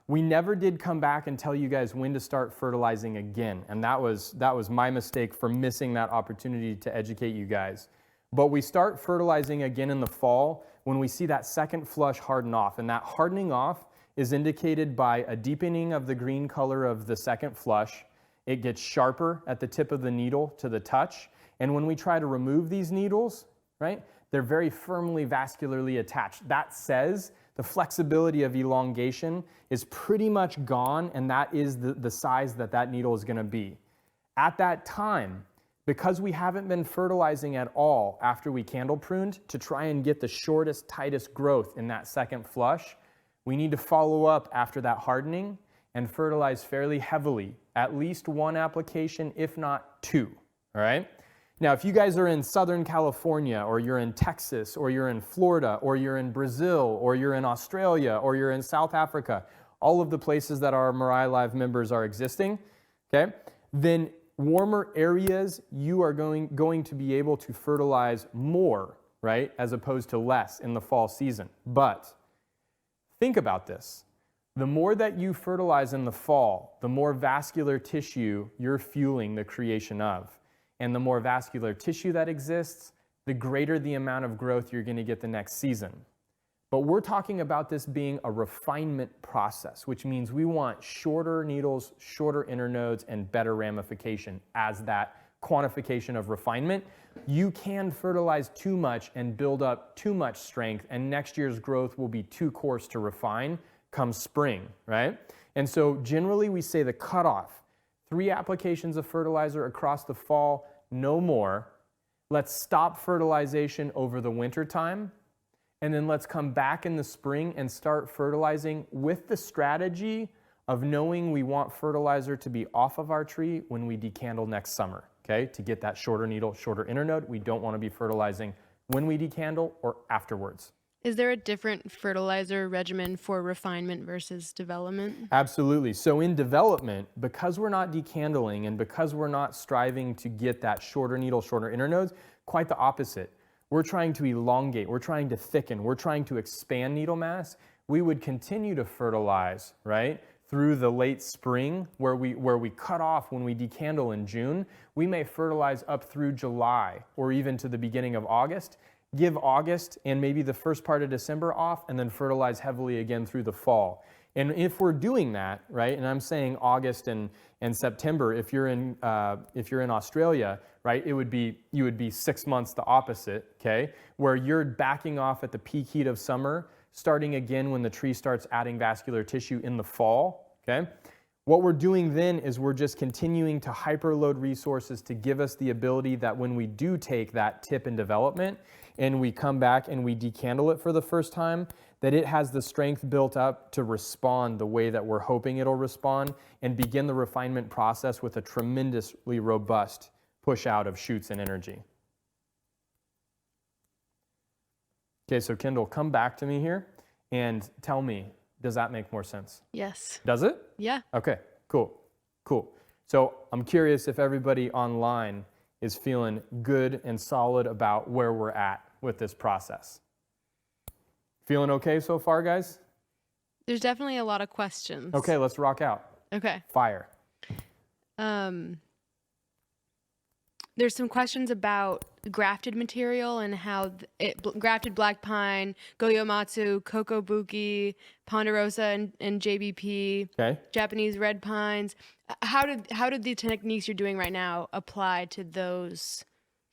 we never did come back and tell you guys when to start fertilizing again. And that was my mistake for missing that opportunity to educate you guys. But we start fertilizing again in the fall when we see that second flush harden off. And that hardening off is indicated by a deepening of the green color of the second flush. It gets sharper at the tip of the needle to the touch. And when we try to remove these needles, right, they're very firmly vascularly attached. That says the flexibility of elongation is pretty much gone, and that is the size that needle is going to be. At that time, because we haven't been fertilizing at all after we candle pruned to try and get the shortest, tightest growth in that second flush, we need to follow up after that hardening and fertilize fairly heavily, at least one application, if not two, all right? Now, if you guys are in Southern California, or you're in Texas, or you're in Florida, or you're in Brazil, or you're in Australia, or you're in South Africa, all of the places that our Mirai Live members are existing, okay, then warmer areas, you are going to be able to fertilize more, right, as opposed to less in the fall season. But think about this. The more that you fertilize in the fall, the more vascular tissue you're fueling the creation of. And the more vascular tissue that exists, the greater the amount of growth you're going to get the next season. But we're talking about this being a refinement process, which means we want shorter needles, shorter internodes, and better ramification as that quantification of refinement. You can fertilize too much and build up too much strength, and next year's growth will be too coarse to refine come spring, right? And so generally we say the cutoff, 3 applications of fertilizer across the fall, no more. Let's stop fertilization over the winter time, and then let's come back in the spring and start fertilizing with the strategy of knowing we want fertilizer to be off of our tree when we decandle next summer, okay? To get that shorter needle, shorter internode, we don't want to be fertilizing when we decandle or afterwards. Is there a different fertilizer regimen for refinement versus development? Absolutely. So in development, because we're not decandling and because we're not striving to get that shorter needle, shorter internodes, quite the opposite. We're trying to elongate, we're trying to thicken, we're trying to expand needle mass. We would continue to fertilize, right, through the late spring where we cut off when we decandle in June. We may fertilize up through July or even to the beginning of August. Give August and maybe the first part of December off, and then fertilize heavily again through the fall. And if we're doing that, right, and I'm saying August and September, if you're in Australia, right, you would be 6 months the opposite, okay, where you're backing off at the peak heat of summer, starting again when the tree starts adding vascular tissue in the fall, okay. What we're doing then is we're just continuing to hyperload resources to give us the ability that when we do take that tip in development and we come back and we decandle it for the first time, that it has the strength built up to respond the way that we're hoping it'll respond and begin the refinement process with a tremendously robust push out of shoots and energy. Okay, so Kendall, come back to me here and tell me, does that make more sense? Yes. Does it? Yeah. Okay, cool. So I'm curious if everybody online is feeling good and solid about where we're at with this process. Feeling okay so far, guys? There's definitely a lot of questions. Okay, let's rock out. Okay. Fire. there's some questions about grafted material and how grafted black pine, Goyomatsu, Kokobuki, Ponderosa, and JBP, Okay. Japanese red pines. How did the techniques you're doing right now apply to those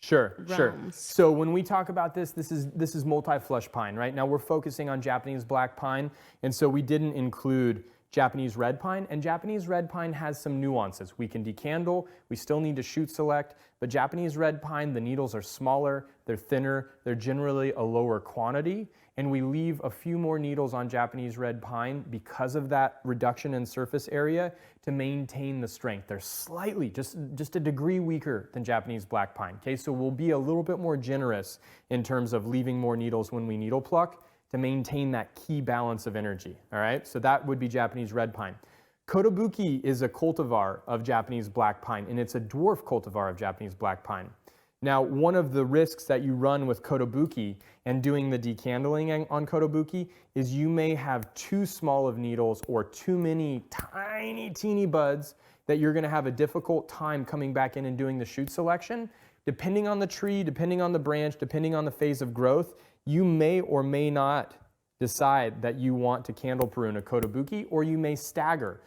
Sure. realms? So when we talk about this is multi-flush pine, right? Now we're focusing on Japanese black pine, and so we didn't include Japanese red pine, and Japanese red pine has some nuances. We can decandle, we still need to shoot select, but Japanese red pine, the needles are smaller, they're thinner, they're generally a lower quantity, and we leave a few more needles on Japanese red pine because of that reduction in surface area to maintain the strength. They're slightly, just a degree weaker than Japanese black pine, okay? So we'll be a little bit more generous in terms of leaving more needles when we needle pluck to maintain that key balance of energy, all right? So that would be Japanese red pine. Kotobuki is a cultivar of Japanese black pine, and it's a dwarf cultivar of Japanese black pine. Now, one of the risks that you run with Kotobuki and doing the decandling on Kotobuki is you may have too small of needles or too many tiny, teeny buds that you're gonna have a difficult time coming back in and doing the shoot selection. Depending on the tree, depending on the branch, depending on the phase of growth, you may or may not decide that you want to candle prune a Kotobuki, or you may stagger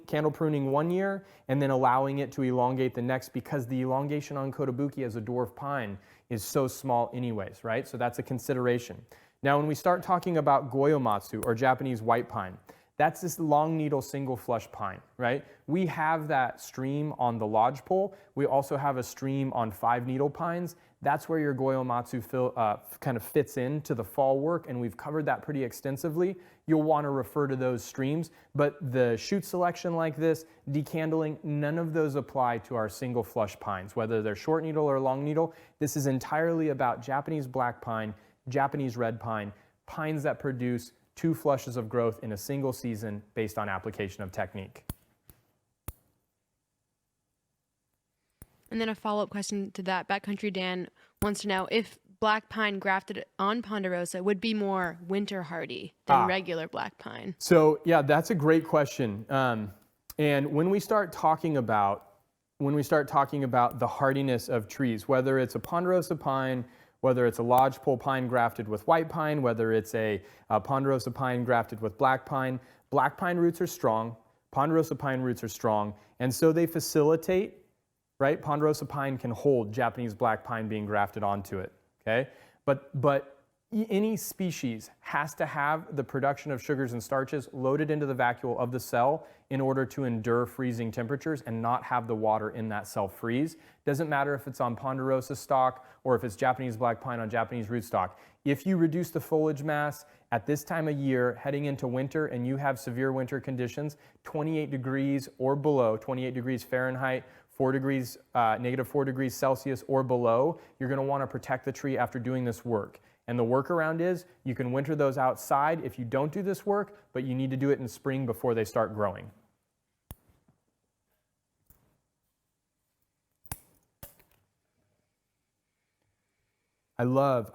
candle pruning 1 year and then allowing it to elongate the next, because the elongation on Kotobuki as a dwarf pine is so small anyways, right? So that's a consideration. Now, when we start talking about Goyomatsu or Japanese white pine, that's this long needle single flush pine, right? We have that stream on the lodgepole. We also have a stream on 5 needle pines. That's where your Goyomatsu kind of fits into the fall work, and we've covered that pretty extensively. You'll want to refer to those streams, but the shoot selection like this, decandling, none of those apply to our single flush pines, whether they're short needle or long needle. This is entirely about Japanese black pine, Japanese red pine, pines that produce 2 flushes of growth in a single season based on application of technique. And then a follow-up question to that. Backcountry Dan wants to know if black pine grafted on Ponderosa would be more winter hardy than regular black pine. So yeah, that's a great question. And when we start talking about the hardiness of trees, whether it's a Ponderosa pine, whether it's a lodgepole pine grafted with white pine, whether it's a Ponderosa pine grafted with black pine roots are strong, Ponderosa pine roots are strong, and so they facilitate, right? Ponderosa pine can hold Japanese black pine being grafted onto it, okay? But any species has to have the production of sugars and starches loaded into the vacuole of the cell in order to endure freezing temperatures and not have the water in that cell freeze. Doesn't matter if it's on Ponderosa stock or if it's Japanese black pine on Japanese rootstock. If you reduce the foliage mass at this time of year heading into winter and you have severe winter conditions, 28 degrees or below, 28 degrees Fahrenheit, negative 4 degrees Celsius or below, you're going to want to protect the tree after doing this work. And the workaround is you can winter those outside if you don't do this work, but you need to do it in spring before they start growing. I love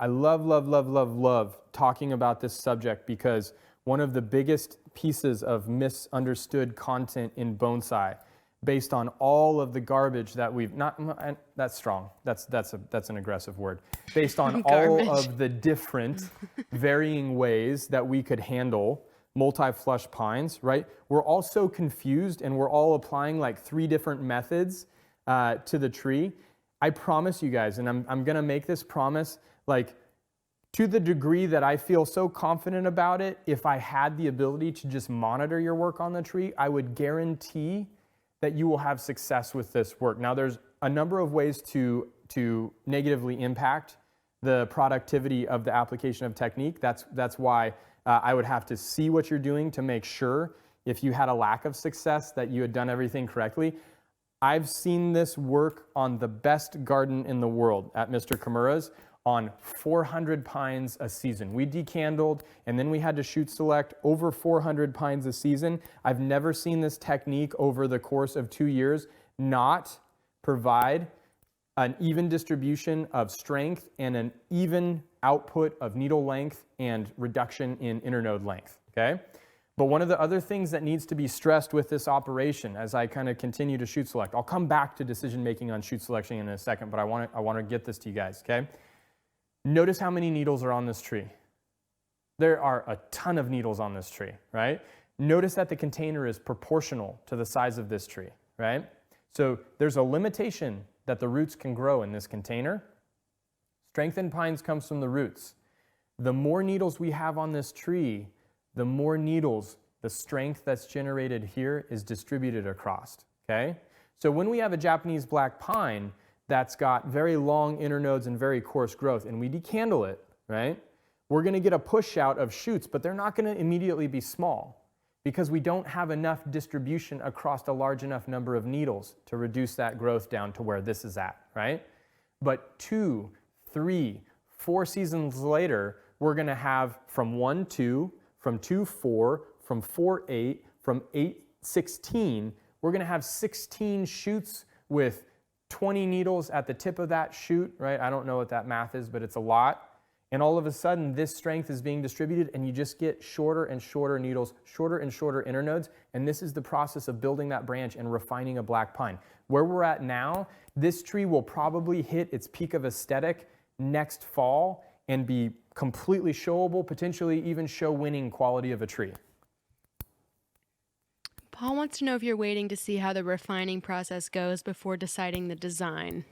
talking about this subject because one of the biggest pieces of misunderstood content in bonsai, based on all of the garbage that we've that's strong. That's an aggressive word. Based on all of the different varying ways that we could handle multi-flush pines, right? We're all so confused and we're all applying like 3 different methods to the tree. I promise you guys, and I'm gonna make this promise, like to the degree that I feel so confident about it, if I had the ability to just monitor your work on the tree, I would guarantee that you will have success with this work. Now, there's a number of ways to negatively impact the productivity of the application of technique. That's why I would have to see what you're doing to make sure, if you had a lack of success, that you had done everything correctly. I've seen this work on the best garden in the world at Mr. Kimura's on 400 pines a season. We decandled and then we had to shoot select over 400 pines a season. I've never seen this technique over the course of 2 years not provide an even distribution of strength and an even output of needle length and reduction in internode length, okay? But one of the other things that needs to be stressed with this operation as I kind of continue to shoot select, I'll come back to decision making on shoot selection in a second, but I want to get this to you guys, okay? Notice how many needles are on this tree. There are a ton of needles on this tree, right? Notice that the container is proportional to the size of this tree, right? So there's a limitation that the roots can grow in this container. Strength in pines comes from the roots. The more needles we have on this tree, the more needles, the strength that's generated here is distributed across, okay? So when we have a Japanese black pine that's got very long internodes and very coarse growth, and we decandle it, right? We're gonna get a push out of shoots, but they're not gonna immediately be small because we don't have enough distribution across a large enough number of needles to reduce that growth down to where this is at, right? But 2, 3, 4 seasons later, we're gonna have from 1, 2, from 2, 4, from 4, 8, from 8, 16, we're gonna have 16 shoots with 20 needles at the tip of that shoot, right? I don't know what that math is, but it's a lot. And all of a sudden, this strength is being distributed, and you just get shorter and shorter needles, shorter and shorter internodes, and this is the process of building that branch and refining a black pine. Where we're at now, this tree will probably hit its peak of aesthetic next fall and be completely showable, potentially even show winning quality of a tree. Paul wants to know if you're waiting to see how the refining process goes before deciding the design.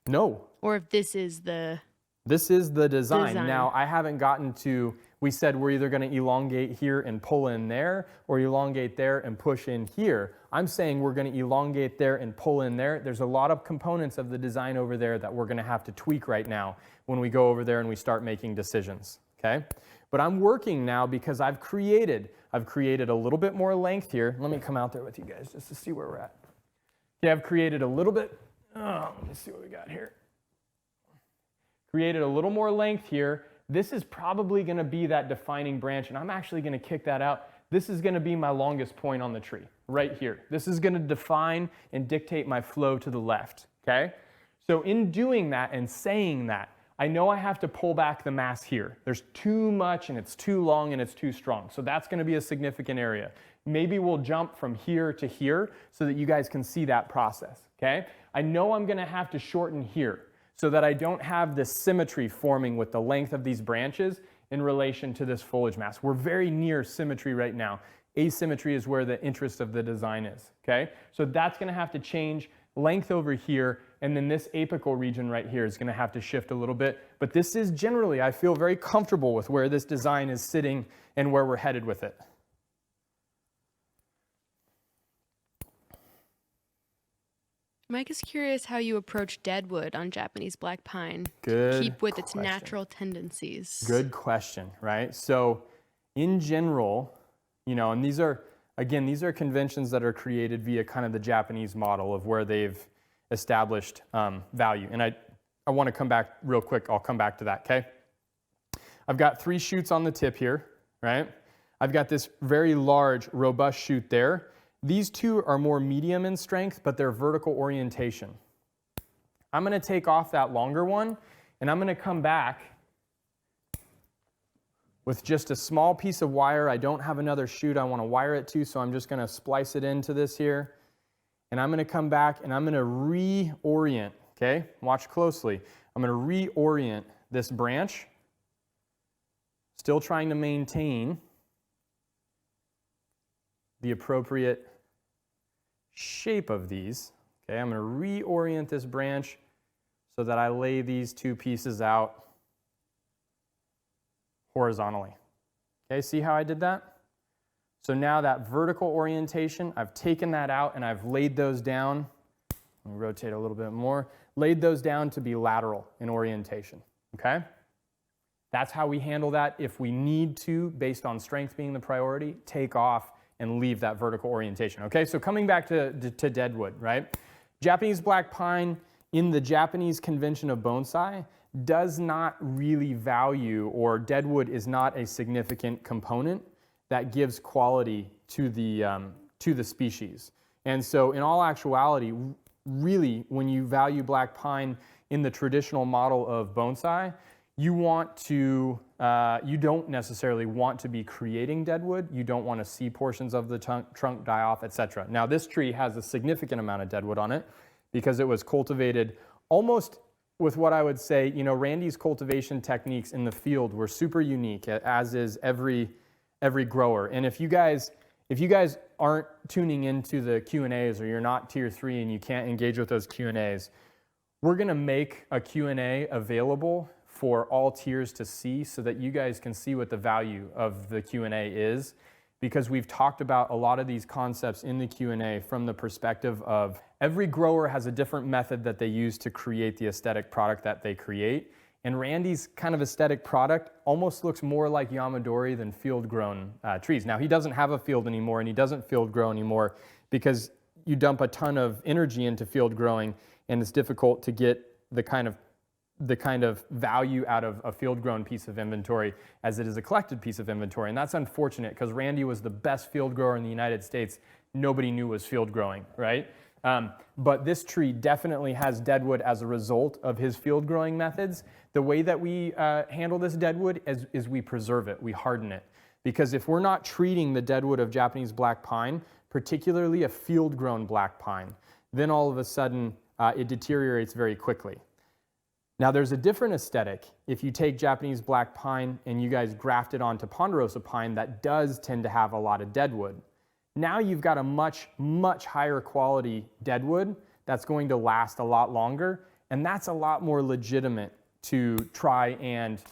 No. Or if this is the... This is the design. Now, I haven't gotten to, we said we're either going to elongate here and pull in there, or elongate there and push in here. I'm saying we're going to elongate there and pull in there. There's a lot of components of the design over there that we're going to have to tweak right now when we go over there and we start making decisions, okay? But I'm working now because I've created a little bit more length here. Let me come out there with you guys just to see where we're at. Okay, I've created a little bit, let me see what we got here. Created a little more length here. This is probably gonna be that defining branch, and I'm actually gonna kick that out. This is gonna be my longest point on the tree, right here. This is gonna define and dictate my flow to the left, okay? So in doing that and saying that, I know I have to pull back the mass here. There's too much and it's too long and it's too strong. So that's gonna be a significant area. Maybe we'll jump from here to here so that you guys can see that process, okay? I know I'm gonna have to shorten here so that I don't have this symmetry forming with the length of these branches in relation to this foliage mass. We're very near symmetry right now. Asymmetry is where the interest of the design is, okay? So that's gonna have to change length over here, and then this apical region right here is gonna have to shift a little bit. But this is generally, I feel very comfortable with where this design is sitting and where we're headed with it. Mike is curious how you approach deadwood on Japanese black pine Good to keep with its question. natural tendencies. Good question, right? So in general, you know, and these are conventions that are created via kind of the Japanese model of where they've established value. And I want to come back real quick. I'll come back to that, okay? I've got 3 shoots on the tip here, right? I've got this very large, robust shoot there. These 2 are more medium in strength, but they're vertical orientation. I'm going to take off that longer one, and I'm going to come back with just a small piece of wire. I don't have another shoot I want to wire it to, so I'm just going to splice it into this here. And I'm going to come back and I'm going to reorient, okay? Watch closely. I'm going to reorient this branch, still trying to maintain the appropriate shape of these. Okay, I'm going to reorient this branch so that I lay these 2 pieces out horizontally. Okay, see how I did that? So now that vertical orientation, I've taken that out and I've laid those down. Let me rotate a little bit more. Laid those down to be lateral in orientation, okay? That's how we handle that if we need to, based on strength being the priority, take off and leave that vertical orientation, okay? So coming back to deadwood, right? Japanese black pine in the Japanese convention of bonsai does not really value, or deadwood is not a significant component that gives quality to the species. And so in all actuality, really, when you value black pine in the traditional model of bonsai, you want to, you don't necessarily want to be creating deadwood. You don't want to see portions of the trunk die off, etc. Now this tree has a significant amount of deadwood on it because it was cultivated almost with what I would say, Randy's cultivation techniques in the field were super unique, as is every grower. And if you guys aren't tuning into the Q&As, or you're not tier 3 and you can't engage with those Q&As, we're going to make a Q&A available for all tiers to see so that you guys can see what the value of the Q&A is, because we've talked about a lot of these concepts in the Q&A from the perspective of every grower has a different method that they use to create the aesthetic product that they create. And Randy's kind of aesthetic product almost looks more like Yamadori than field-grown trees. Now, he doesn't have a field anymore, and he doesn't field grow anymore because you dump a ton of energy into field growing, and it's difficult to get the kind of value out of a field-grown piece of inventory as it is a collected piece of inventory. And that's unfortunate because Randy was the best field grower in the United States. Nobody knew was field growing, right? But this tree definitely has deadwood as a result of his field growing methods. The way that we handle this deadwood is we preserve it, we harden it. Because if we're not treating the deadwood of Japanese black pine, particularly a field-grown black pine, then all of a sudden it deteriorates very quickly. Now there's a different aesthetic if you take Japanese black pine and you guys graft it onto ponderosa pine that does tend to have a lot of deadwood. Now you've got a much, much higher quality deadwood that's going to last a lot longer, and that's a lot more legitimate to try and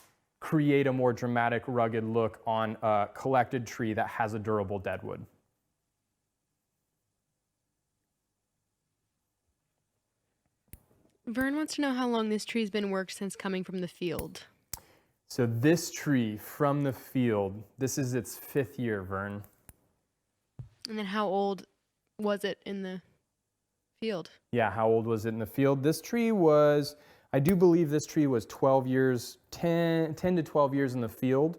create a more dramatic, rugged look on a collected tree that has a durable deadwood. Vern wants to know how long this tree's been worked since coming from the field. So this tree from the field, this is its 5th year, Vern. And then how old was it in the field? Yeah, how old was it in the field? This tree was, I do believe this tree was 12 years, 10 to 12 years in the field.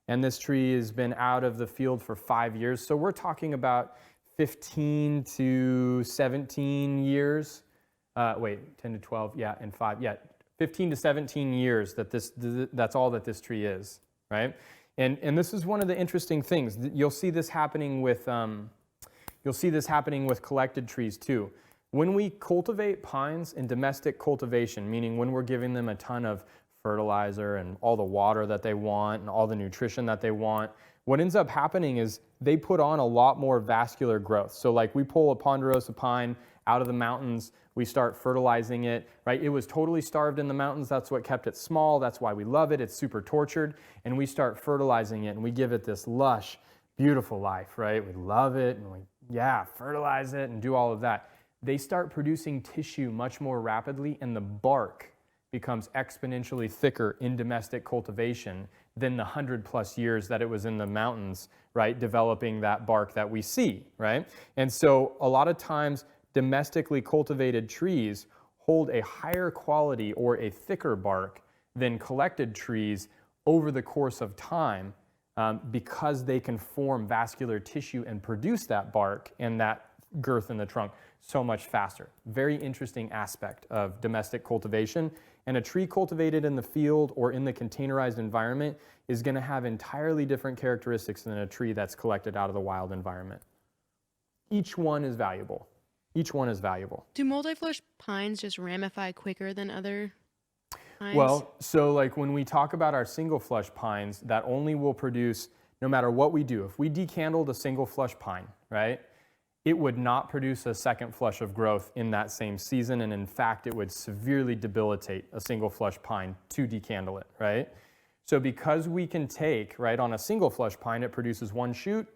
And this tree has been out of the field for 5 years. So we're talking about 15 to 17 years. 10 to 12, yeah, and 5, yeah, 15 to 17 years that's all that this tree is, right? And this is one of the interesting things. You'll see this happening with collected trees too. When we cultivate pines in domestic cultivation, meaning when we're giving them a ton of fertilizer and all the water that they want and all the nutrition that they want, what ends up happening is they put on a lot more vascular growth. So like we pull a ponderosa pine out of the mountains, we start fertilizing it, right? It was totally starved in the mountains. That's what kept it small. That's why we love it. It's super tortured. And we start fertilizing it and we give it this lush, beautiful life, right? We love it and we, fertilize it and do all of that. They start producing tissue much more rapidly, and the bark becomes exponentially thicker in domestic cultivation than the 100+ years that it was in the mountains, right? Developing that bark that we see, right? And so a lot of times domestically cultivated trees hold a higher quality or a thicker bark than collected trees over the course of time because they can form vascular tissue and produce that bark and that girth in the trunk so much faster. Very interesting aspect of domestic cultivation. And a tree cultivated in the field or in the containerized environment is going to have entirely different characteristics than a tree that's collected out of the wild environment. Each one is valuable. Each one is valuable. Do multi-flush pines just ramify quicker than other pines? Well, so like when we talk about our single flush pines, that only will produce, no matter what we do, if we decandled a single flush pine, right, it would not produce a second flush of growth in that same season. And in fact, it would severely debilitate a single flush pine to decandle it, right? So because we can take, right, on a single flush pine, it produces one shoot.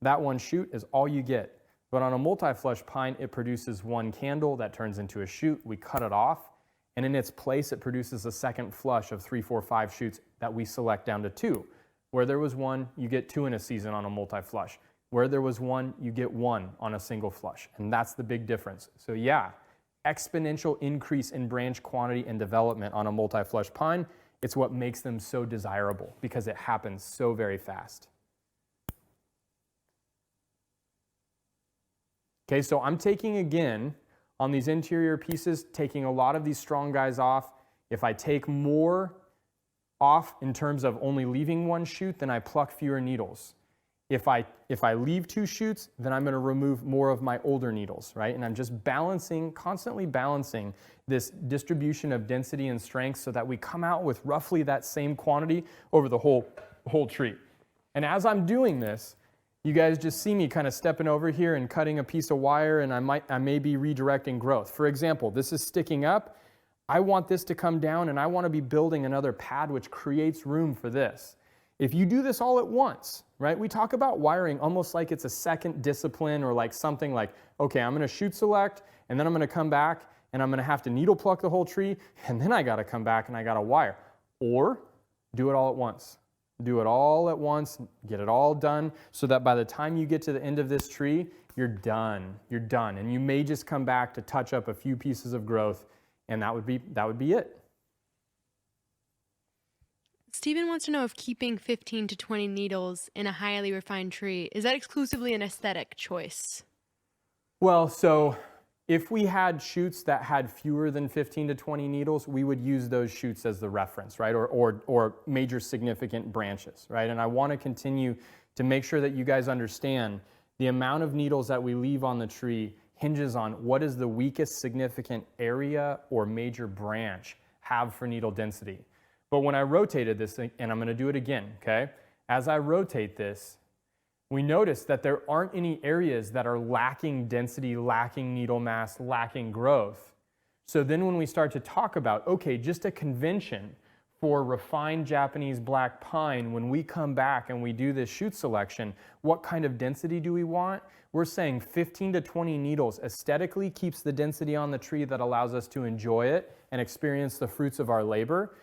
That one shoot is all you get. But on a multi-flush pine, it produces one candle that turns into a shoot. We cut it off, and in its place, it produces a second flush of 3, 4, 5 shoots that we select down to 2. Where there was 1, you get 2 in a season on a multi-flush. Where there was 1, you get 1 on a single flush, and that's the big difference. So yeah, exponential increase in branch quantity and development on a multi-flush pine. It's what makes them so desirable because it happens so very fast. Okay, so I'm taking again on these interior pieces, taking a lot of these strong guys off. If I take more off in terms of only leaving one shoot, then I pluck fewer needles. If I leave 2 shoots, then I'm going to remove more of my older needles, right? And I'm just balancing, constantly balancing this distribution of density and strength so that we come out with roughly that same quantity over the whole tree. And as I'm doing this, you guys just see me kind of stepping over here and cutting a piece of wire, and I may be redirecting growth. For example, this is sticking up. I want this to come down, and I want to be building another pad which creates room for this. If you do this all at once, right? We talk about wiring almost like it's a second discipline, or like something like, okay, I'm going to shoot select, and then I'm going to come back and I'm going to have to needle pluck the whole tree, and then I got to come back and I got to wire. Or do it all at once. Do it all at once, get it all done, so that by the time you get to the end of this tree, you're done. You're done. And you may just come back to touch up a few pieces of growth, and that would be it. Stephen wants to know if keeping 15 to 20 needles in a highly refined tree, is that exclusively an aesthetic choice? Well, so if we had shoots that had fewer than 15 to 20 needles, we would use those shoots as the reference, right? Or major significant branches, right? And I want to continue to make sure that you guys understand the amount of needles that we leave on the tree hinges on what is the weakest significant area or major branch have for needle density. But when I rotated this thing, and I'm going to do it again, okay? As I rotate this, we notice that there aren't any areas that are lacking density, lacking needle mass, lacking growth. So then when we start to talk about, okay, just a convention for refined Japanese black pine, when we come back and we do this shoot selection, what kind of density do we want? We're saying 15 to 20 needles aesthetically keeps the density on the tree that allows us to enjoy it and experience the fruits of our labor.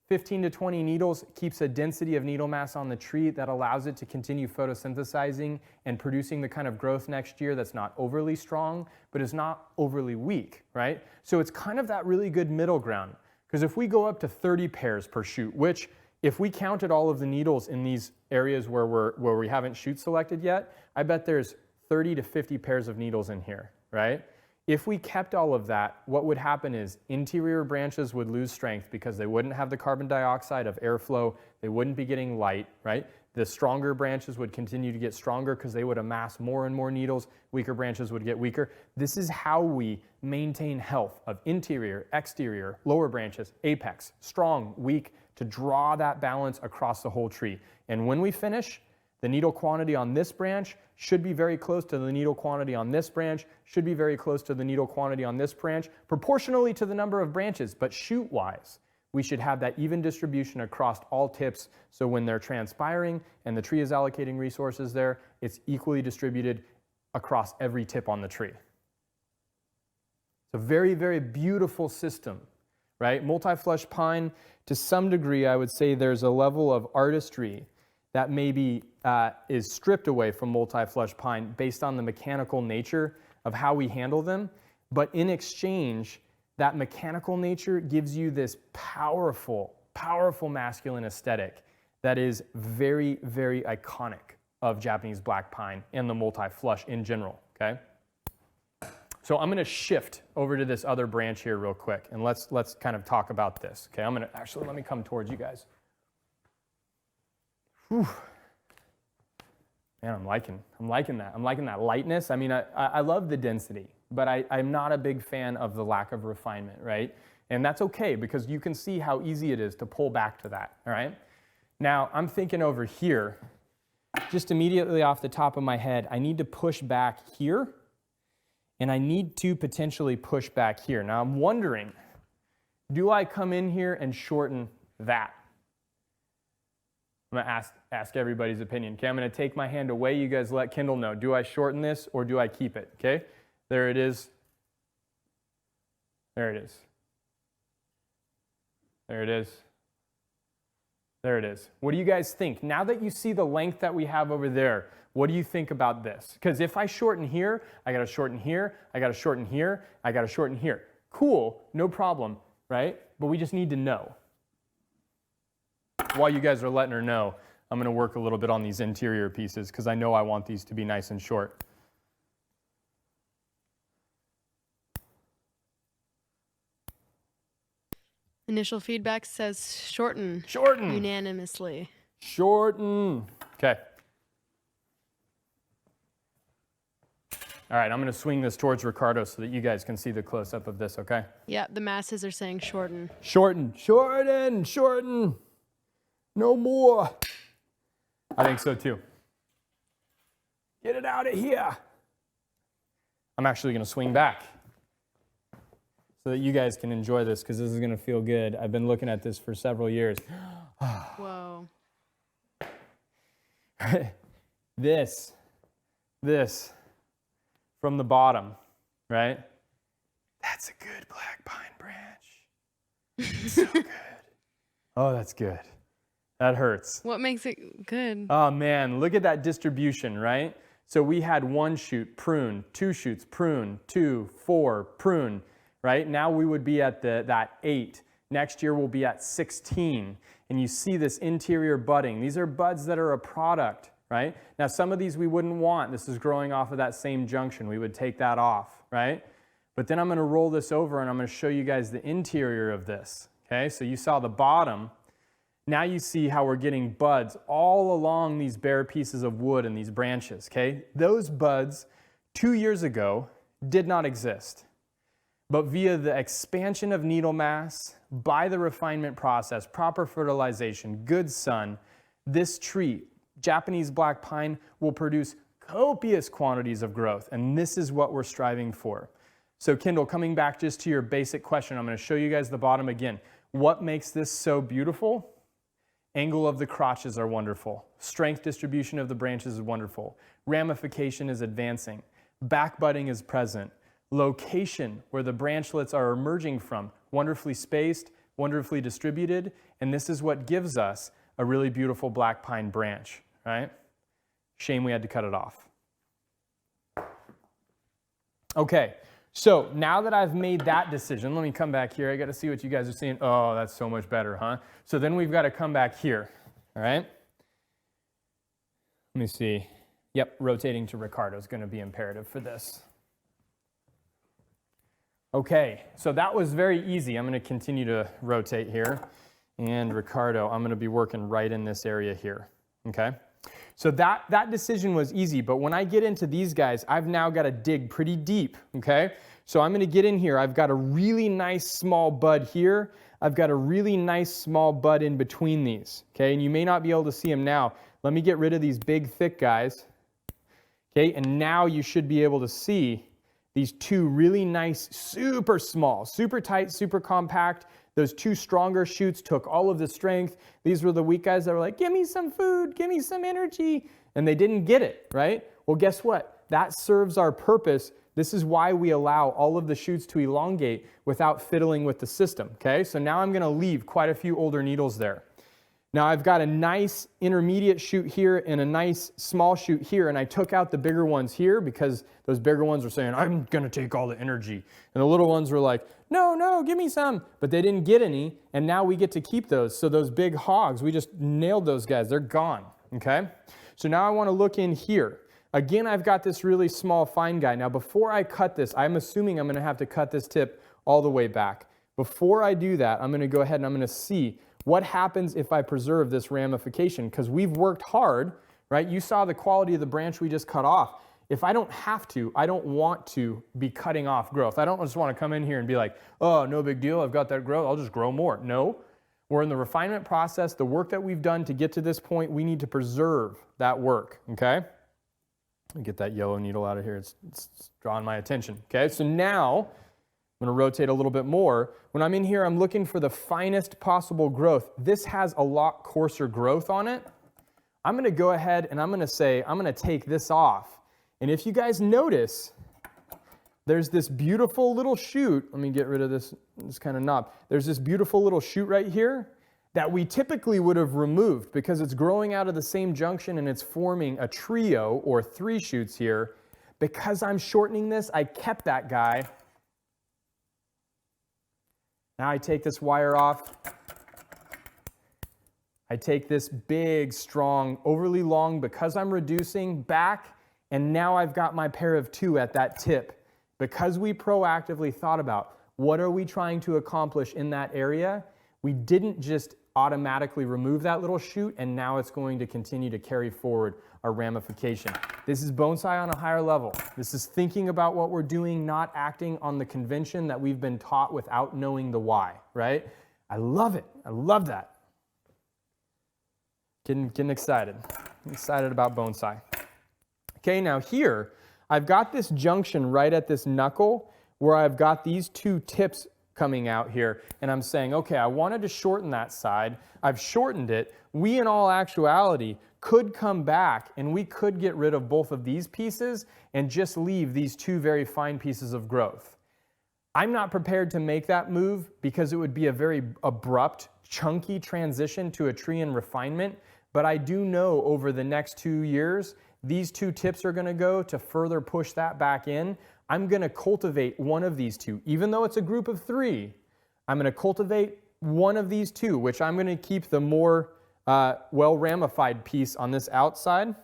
15 to 20 needles keeps a density of needle mass on the tree that allows it to continue photosynthesizing and producing the kind of growth next year that's not overly strong, but is not overly weak, right? So it's kind of that really good middle ground. Because if we go up to 30 pairs per shoot, which if we counted all of the needles in these areas where we haven't shoot selected yet, I bet there's 30 to 50 pairs of needles in here, right? If we kept all of that, what would happen is interior branches would lose strength because they wouldn't have the carbon dioxide of airflow, they wouldn't be getting light, right? The stronger branches would continue to get stronger because they would amass more and more needles, weaker branches would get weaker. This is how we maintain health of interior, exterior, lower branches, apex, strong, weak, to draw that balance across the whole tree. And when we finish, the needle quantity on this branch should be very close to the needle quantity on this branch, should be very close to the needle quantity on this branch, proportionally to the number of branches, but shoot-wise, we should have that even distribution across all tips, so when they're transpiring and the tree is allocating resources there, it's equally distributed across every tip on the tree. It's a very, very beautiful system, right? Multi-flush pine, to some degree, I would say there's a level of artistry that maybe is stripped away from multi-flush pine based on the mechanical nature of how we handle them. But in exchange, that mechanical nature gives you this powerful, powerful masculine aesthetic that is very, very iconic of Japanese black pine and the multi-flush in general, okay? So I'm gonna shift over to this other branch here real quick, and let's kind of talk about this, okay? Actually, let me come towards you guys. Whew. Man, I'm liking that. I'm liking that lightness. I mean, I love the density, but I'm not a big fan of the lack of refinement, right? And that's okay, because you can see how easy it is to pull back to that, all right? Now, I'm thinking over here, just immediately off the top of my head, I need to push back here, and I need to potentially push back here. Now, I'm wondering, do I come in here and shorten that? I'm gonna ask everybody's opinion. Okay, I'm gonna take my hand away. You guys let Kendall know. Do I shorten this or do I keep it? Okay, there it is. There it is. There it is. There it is. What do you guys think? Now that you see the length that we have over there, what do you think about this? Because if I shorten here, I gotta shorten here, I gotta shorten here, I gotta shorten here. Cool, no problem, right? But we just need to know. While you guys are letting her know, I'm going to work a little bit on these interior pieces because I know I want these to be nice and short. Initial feedback says shorten. Shorten. Unanimously. Shorten. Okay. All right, I'm going to swing this towards Ricardo so that you guys can see the close-up of this, okay? Yeah, the masses are saying shorten. Shorten, shorten, shorten. No more. I think so too. Get it out of here. I'm actually going to swing back so that you guys can enjoy this because this is going to feel good. I've been looking at this for several years. Whoa. This from the bottom, right? That's a good black pine branch. So good. Oh, that's good. That hurts. What makes it good? Oh man, look at that distribution, right? So we had 1 shoot, prune, 2 shoots, prune, 2, 4, prune, right? Now we would be at that 8. Next year we'll be at 16. And you see this interior budding. These are buds that are a product, right? Now some of these we wouldn't want. This is growing off of that same junction. We would take that off, right? But then I'm going to roll this over and I'm going to show you guys the interior of this, okay? So you saw the bottom. Now you see how we're getting buds all along these bare pieces of wood and these branches, okay? Those buds 2 years ago did not exist. But via the expansion of needle mass, by the refinement process, proper fertilization, good sun, this tree, Japanese black pine, will produce copious quantities of growth. And this is what we're striving for. So Kendall, coming back just to your basic question, I'm going to show you guys the bottom again. What makes this so beautiful? Angle of the crotches are wonderful. Strength distribution of the branches is wonderful. Ramification is advancing. Back budding is present. Location, where the branchlets are emerging from, wonderfully spaced, wonderfully distributed, and this is what gives us a really beautiful black pine branch, right? Shame we had to cut it off. Okay, so now that I've made that decision, let me come back here. I got to see what you guys are seeing. Oh, that's so much better, huh? So then we've got to come back here, all right? Let me see. Yep, rotating to Ricardo is going to be imperative for this. Okay, so that was very easy. I'm going to continue to rotate here. And Ricardo, I'm going to be working right in this area here, okay? So that decision was easy, but when I get into these guys, I've now got to dig pretty deep, okay? So I'm going to get in here. I've got a really nice small bud here. I've got a really nice small bud in between these, okay? And you may not be able to see them now. Let me get rid of these big, thick guys, okay? And now you should be able to see these 2 really nice, super small, super tight, super compact. Those 2 stronger shoots took all of the strength. These were the weak guys that were like, give me some food, give me some energy. And they didn't get it, right? Well, guess what? That serves our purpose. This is why we allow all of the shoots to elongate without fiddling with the system, okay? So now I'm going to leave quite a few older needles there. Now I've got a nice intermediate shoot here and a nice small shoot here, and I took out the bigger ones here because those bigger ones were saying, I'm going to take all the energy. And the little ones were like, no, give me some. But they didn't get any, and now we get to keep those. So those big hogs, we just nailed those guys. They're gone, okay? So now I want to look in here. Again, I've got this really small fine guy. Now before I cut this, I'm assuming I'm going to have to cut this tip all the way back. Before I do that, I'm going to go ahead and I'm going to see what happens if I preserve this ramification, because we've worked hard, right? You saw the quality of the branch we just cut off. If I don't have to, I don't want to be cutting off growth. I don't just want to come in here and be like, oh, no big deal, I've got that growth, I'll just grow more. No, we're in the refinement process. The work that we've done to get to this point, we need to preserve that work, okay? Let me get that yellow needle out of here. It's drawing my attention, okay? So now, I'm going to rotate a little bit more. When I'm in here, I'm looking for the finest possible growth. This has a lot coarser growth on it. I'm going to go ahead and I'm going to say, I'm going to take this off. And if you guys notice, there's this beautiful little shoot. Let me get rid of this kind of knob. There's this beautiful little shoot right here that we typically would have removed because it's growing out of the same junction and it's forming a trio or 3 shoots here. Because I'm shortening this, I kept that guy. Now I take this wire off. I take this big, strong, overly long, because I'm reducing back, and now I've got my pair of 2 at that tip. Because we proactively thought about what are we trying to accomplish in that area, We didn't just automatically remove that little shoot and now it's going to continue to carry forward our ramification. This is bonsai on a higher level. This is thinking about what we're doing, not acting on the convention that we've been taught without knowing the why, right? I love it. I love that. Getting excited. I'm excited about bonsai. Okay, now here, I've got this junction right at this knuckle where I've got these two tips coming out here, and I'm saying, okay, I wanted to shorten that side. I've shortened it. We, in all actuality, could come back and we could get rid of both of these pieces and just leave these two very fine pieces of growth. I'm not prepared to make that move because it would be a very abrupt, chunky transition to a tree in refinement, but I do know over the next 2 years, these two tips are going to go to further push that back in. I'm going to cultivate one of these two. Even though it's a group of 3, I'm going to cultivate one of these two, which I'm going to keep the more well-ramified piece on this outside.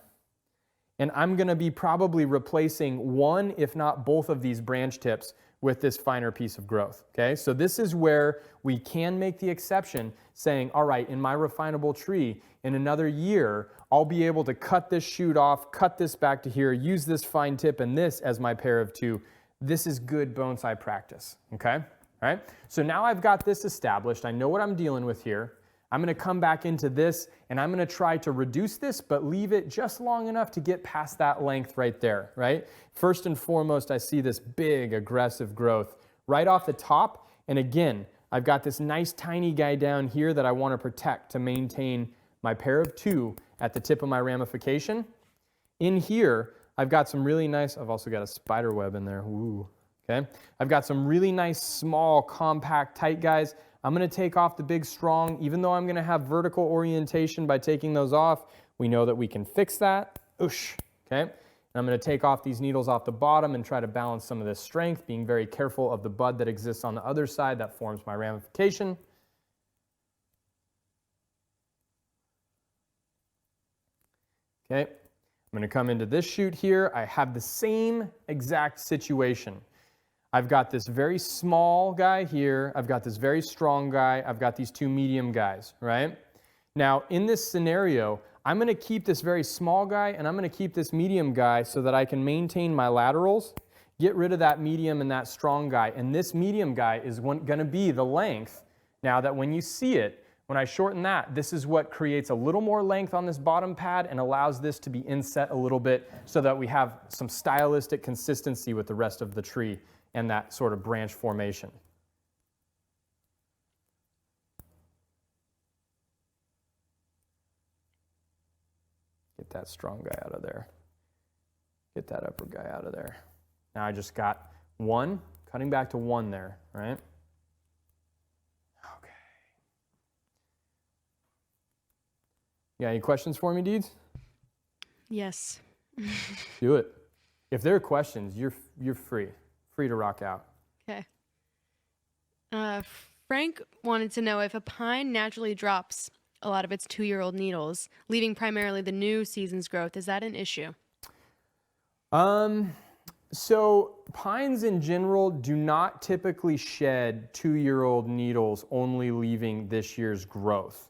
And I'm going to be probably replacing one, if not both of these branch tips with this finer piece of growth. Okay, so this is where we can make the exception, saying, all right, in my refinable tree, in another year, I'll be able to cut this shoot off, cut this back to here, use this fine tip and this as my pair of 2. This is good bonsai practice, okay? All right, so now I've got this established. I know what I'm dealing with here. I'm going to come back into this and I'm going to try to reduce this, but leave it just long enough to get past that length right there, right? First and foremost, I see this big aggressive growth right off the top. And again, I've got this nice tiny guy down here that I want to protect to maintain my pair of 2 at the tip of my ramification. In here, I've got some really nice, I've also got a spider web in there. Ooh, okay. I've got some really nice, small, compact, tight guys. I'm going to take off the big, strong, even though I'm going to have vertical orientation by taking those off. We know that we can fix that. Oosh, okay. And I'm going to take off these needles off the bottom and try to balance some of this strength, being very careful of the bud that exists on the other side that forms my ramification. Okay, I'm going to come into this shoot here. I have the same exact situation. I've got this very small guy here. I've got this very strong guy. I've got these 2 medium guys, right? Now, in this scenario, I'm going to keep this very small guy and I'm going to keep this medium guy so that I can maintain my laterals, get rid of that medium and that strong guy. And this medium guy is going to be the length. Now that when you see it, when I shorten that, this is what creates a little more length on this bottom pad and allows this to be inset a little bit so that we have some stylistic consistency with the rest of the tree and that sort of branch formation. Get that strong guy out of there. Get that upper guy out of there. Now I just got 1, cutting back to 1 there, right? Okay. You got any questions for me, Deeds? Yes. Do it. If there are questions, you're free to rock out. Okay. Frank wanted to know if a pine naturally drops a lot of its 2-year-old needles, leaving primarily the new season's growth. Is that an issue? So pines in general do not typically shed 2-year-old needles, only leaving this year's growth.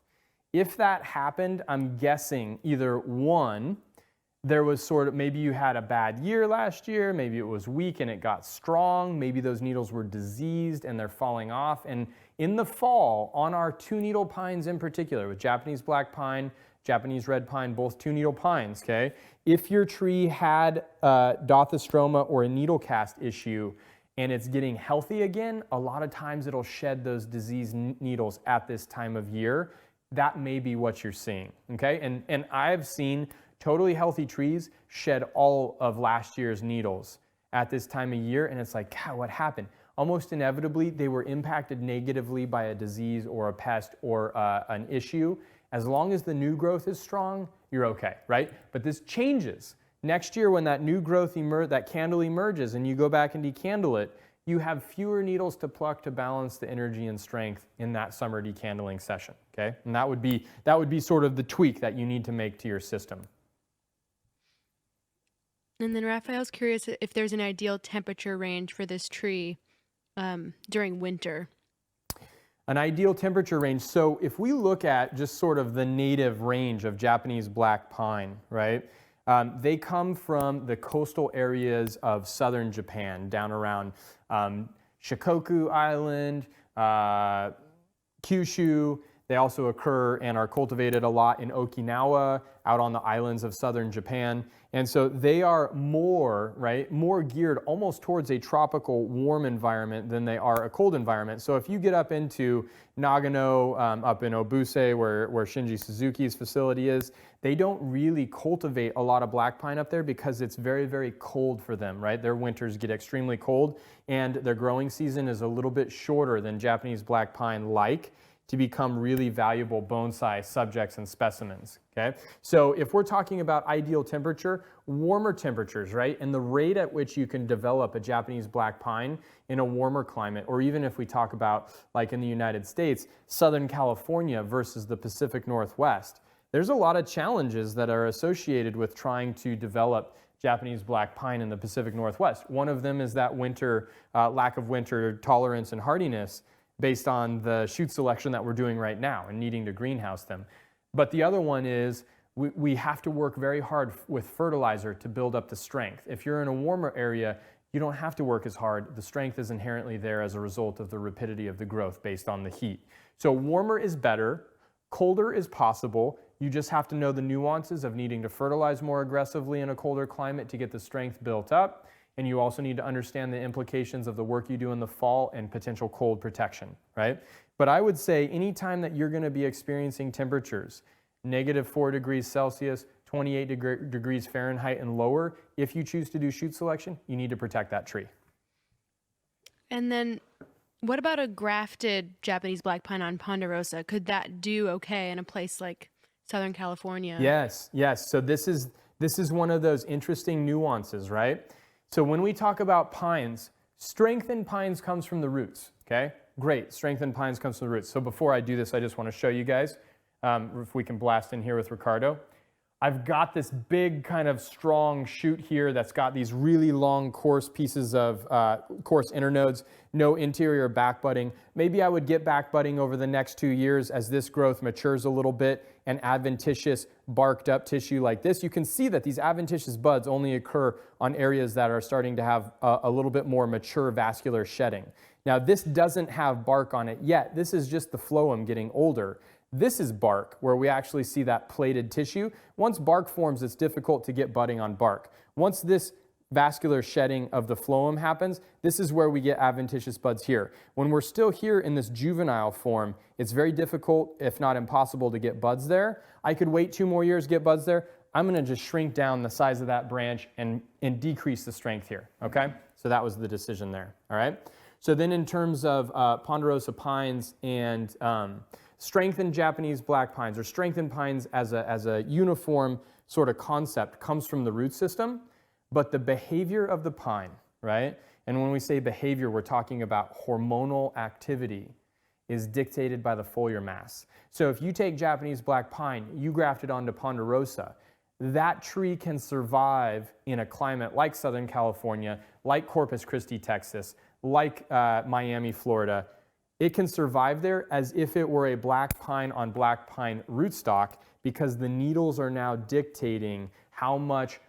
If that happened, I'm guessing either 1, there was sort of, maybe you had a bad year last year, maybe it was weak and it got strong, maybe those needles were diseased and they're falling off. And in the fall, on our 2-needle pines in particular, with Japanese black pine, Japanese red pine, both 2-needle pines, okay? If your tree had Dothostroma or a needle cast issue and it's getting healthy again, a lot of times it'll shed those diseased needles at this time of year. That may be what you're seeing, okay? And I've seen totally healthy trees shed all of last year's needles at this time of year, and it's like, God, what happened? Almost inevitably, they were impacted negatively by a disease or a pest or an issue. As long as the new growth is strong, you're okay, right? But this changes. Next year, when that new growth, that candle emerges and you go back and decandle it, you have fewer needles to pluck to balance the energy and strength in that summer decandling session, okay? And that would be sort of the tweak that you need to make to your system. And then Raphael's curious if there's an ideal temperature range for this tree during winter. An ideal temperature range. So if we look at just sort of the native range of Japanese black pine, right? They come from the coastal areas of southern Japan, down around Shikoku Island, Kyushu. They also occur and are cultivated a lot in Okinawa, out on the islands of southern Japan. And so they are more, right, more geared almost towards a tropical warm environment than they are a cold environment. So if you get up into Nagano, up in Obuse, where Shinji Suzuki's facility is, they don't really cultivate a lot of black pine up there because it's very, very cold for them, right? Their winters get extremely cold and their growing season is a little bit shorter than Japanese black pine like to become really valuable bonsai subjects and specimens, okay? So if we're talking about ideal temperature, warmer temperatures, right? And the rate at which you can develop a Japanese black pine in a warmer climate, or even if we talk about, like in the United States, Southern California versus the Pacific Northwest, there's a lot of challenges that are associated with trying to develop Japanese black pine in the Pacific Northwest. One of them is that winter, lack of winter tolerance and hardiness, based on the shoot selection that we're doing right now and needing to greenhouse them. But the other one is we have to work very hard with fertilizer to build up the strength. If you're in a warmer area, you don't have to work as hard. The strength is inherently there as a result of the rapidity of the growth based on the heat. So warmer is better, colder is possible. You just have to know the nuances of needing to fertilize more aggressively in a colder climate to get the strength built up. And you also need to understand the implications of the work you do in the fall and potential cold protection, right? But I would say anytime that you're going to be experiencing temperatures, -4 degrees Celsius, 28 degrees Fahrenheit and lower, if you choose to do shoot selection, you need to protect that tree. And then what about a grafted Japanese black pine on Ponderosa? Could that do okay in a place like Southern California? Yes, yes. So this is one of those interesting nuances, right? So when we talk about pines, strength in pines comes from the roots, okay? Great, strength in pines comes from the roots. So before I do this, I just want to show you guys, if we can blast in here with Ricardo. I've got this big kind of strong shoot here that's got these really long coarse pieces of coarse internodes, no interior back budding. Maybe I would get back budding over the next 2 years as this growth matures a little bit and adventitious barked up tissue like this. You can see that these adventitious buds only occur on areas that are starting to have a little bit more mature vascular shedding. Now this doesn't have bark on it yet. This is just the phloem getting older. This is bark, where we actually see that plated tissue. Once bark forms, it's difficult to get budding on bark. Once this vascular shedding of the phloem happens, this is where we get adventitious buds here. When we're still here in this juvenile form, it's very difficult, if not impossible, to get buds there. I could wait 2 more years, get buds there. I'm going to just shrink down the size of that branch and decrease the strength here, okay? So that was the decision there, all right? So then in terms of ponderosa pines and strength in Japanese black pines, or strength in pines as a uniform sort of concept, comes from the root system, but the behavior of the pine, right? And when we say behavior, we're talking about hormonal activity, is dictated by the foliar mass. So if you take Japanese black pine, you graft it onto ponderosa, that tree can survive in a climate like Southern California, like Corpus Christi, Texas, like Miami, Florida. It can survive there as if it were a black pine on black pine rootstock, because the needles are now dictating how much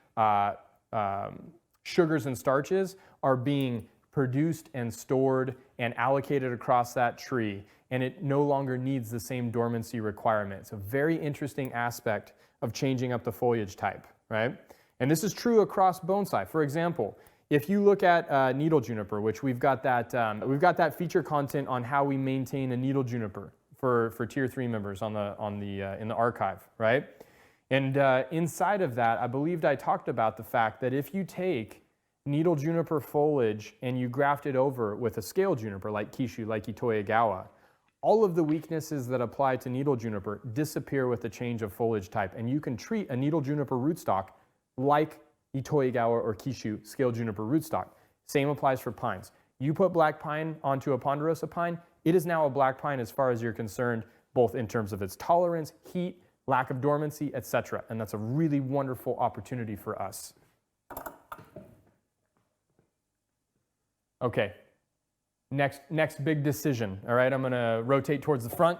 sugars and starches are being produced and stored and allocated across that tree, and it no longer needs the same dormancy requirement. It's a very interesting aspect of changing up the foliage type, right? And this is true across bonsai. For example, if you look at needle juniper, which we've got that feature content on how we maintain a needle juniper for Tier 3 members in the archive, right? And inside of that, I believed I talked about the fact that if you take needle juniper foliage and you graft it over with a scale juniper like Kishu, like Itoigawa, all of the weaknesses that apply to needle juniper disappear with the change of foliage type, and you can treat a needle juniper rootstock like Itoigawa or Kishu scale juniper rootstock. Same applies for pines. You put black pine onto a ponderosa pine, it is now a black pine as far as you're concerned, both in terms of its tolerance, heat, lack of dormancy, etc. And that's a really wonderful opportunity for us. Okay, Next big decision. All right, I'm gonna rotate towards the front.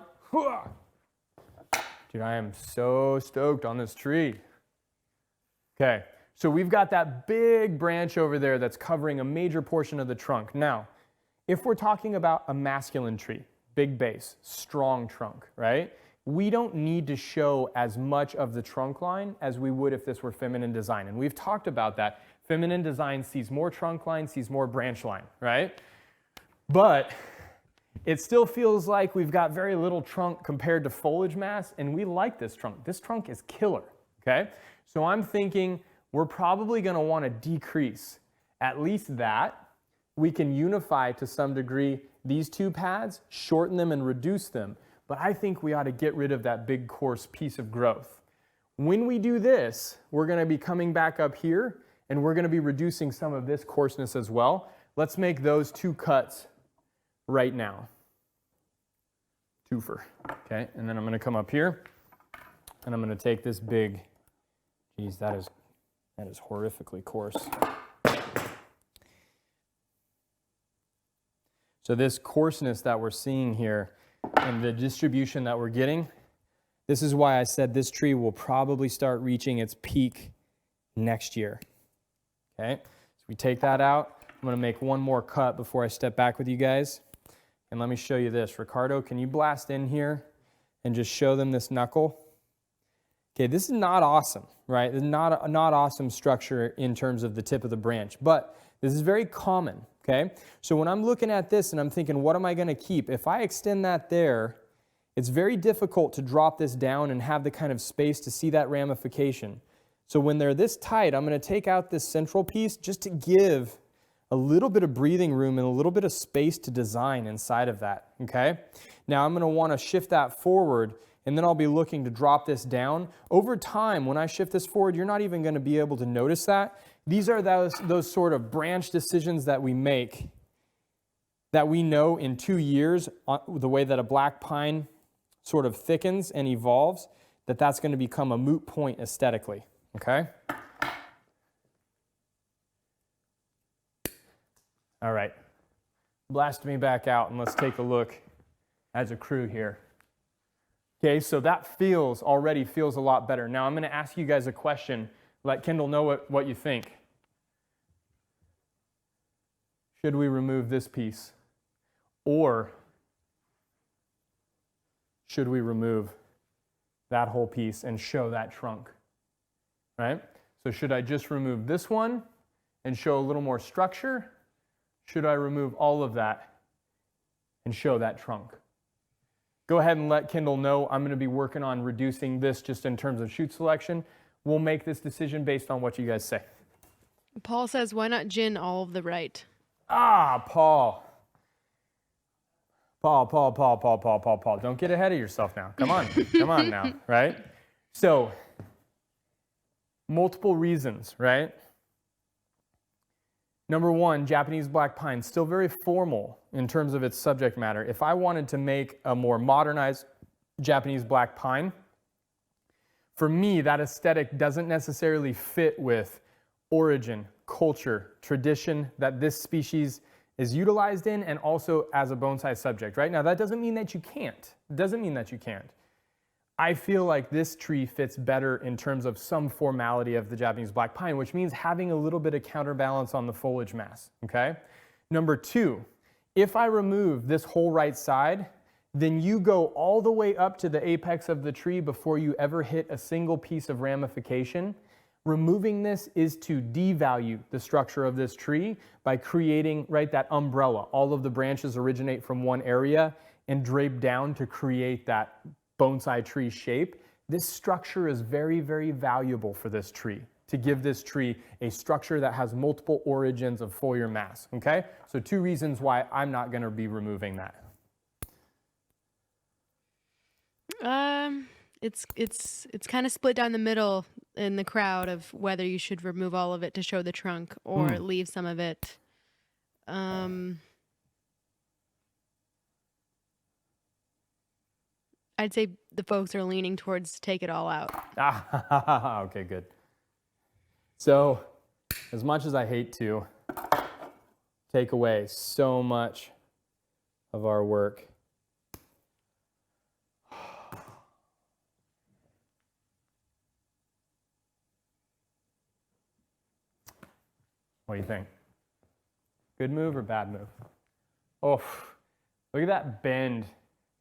Dude, I am so stoked on this tree. Okay, so we've got that big branch over there that's covering a major portion of the trunk. Now, if we're talking about a masculine tree, big base, strong trunk, right? We don't need to show as much of the trunk line as we would if this were feminine design. And we've talked about that. Feminine design sees more trunk line, sees more branch line, right? But it still feels like we've got very little trunk compared to foliage mass, and we like this trunk. This trunk is killer, okay? So I'm thinking we're probably gonna wanna decrease at least that. We can unify to some degree these two pads, shorten them and reduce them, but I think we ought to get rid of that big coarse piece of growth. When we do this, we're gonna be coming back up here and we're gonna be reducing some of this coarseness as well. Let's make those two cuts right now. Twofer, okay? And then I'm gonna come up here and I'm gonna take this big, geez, that is horrifically coarse. So this coarseness that we're seeing here and the distribution that we're getting, this is why I said this tree will probably start reaching its peak next year. Okay, so we take that out. I'm gonna make one more cut before I step back with you guys. And let me show you this. Ricardo, can you blast in here and just show them this knuckle? Okay, this is not awesome, right? This is not awesome structure in terms of the tip of the branch, but this is very common. Okay, so when I'm looking at this and I'm thinking, what am I going to keep? If I extend that there, it's very difficult to drop this down and have the kind of space to see that ramification. So when they're this tight, I'm going to take out this central piece just to give a little bit of breathing room and a little bit of space to design inside of that. Okay, now I'm going to want to shift that forward and then I'll be looking to drop this down. Over time, when I shift this forward, you're not even going to be able to notice that. These are those sort of branch decisions that we make that we know in 2 years, the way that a black pine sort of thickens and evolves, that's going to become a moot point aesthetically, okay? All right, blast me back out and let's take a look as a crew here. Okay, so that already feels a lot better. Now I'm going to ask you guys a question. Let Kendall know what you think. Should we remove this piece? Or should we remove that whole piece and show that trunk? Right? So should I just remove this one and show a little more structure? Should I remove all of that and show that trunk? Go ahead and let Kendall know. I'm going to be working on reducing this just in terms of shoot selection. We'll make this decision based on what you guys say. Paul says, why not gin all of the right? Ah, Paul. Paul. Don't get ahead of yourself now. Come on. Come on now, right? So, multiple reasons, right? Number one, Japanese black pine, still very formal in terms of its subject matter. If I wanted to make a more modernized Japanese black pine, for me, that aesthetic doesn't necessarily fit with origin, culture, tradition that this species is utilized in, and also as a bonsai subject, right? Now, that doesn't mean that you can't. It doesn't mean that you can't. I feel like this tree fits better in terms of some formality of the Japanese black pine, which means having a little bit of counterbalance on the foliage mass, okay? Number two, if I remove this whole right side, then you go all the way up to the apex of the tree before you ever hit a single piece of ramification. Removing this is to devalue the structure of this tree by creating, right, that umbrella. All of the branches originate from one area and drape down to create that bonsai tree shape. This structure is very, very valuable for this tree, to give this tree a structure that has multiple origins of foliar mass, okay? So 2 reasons why I'm not gonna be removing that. It's kind of split down the middle in the crowd of whether you should remove all of it to show the trunk or leave some of it. I'd say the folks are leaning towards take it all out. Okay, good. So, as much as I hate to take away so much of our work. What do you think? Good move or bad move? Oh, look at that bend.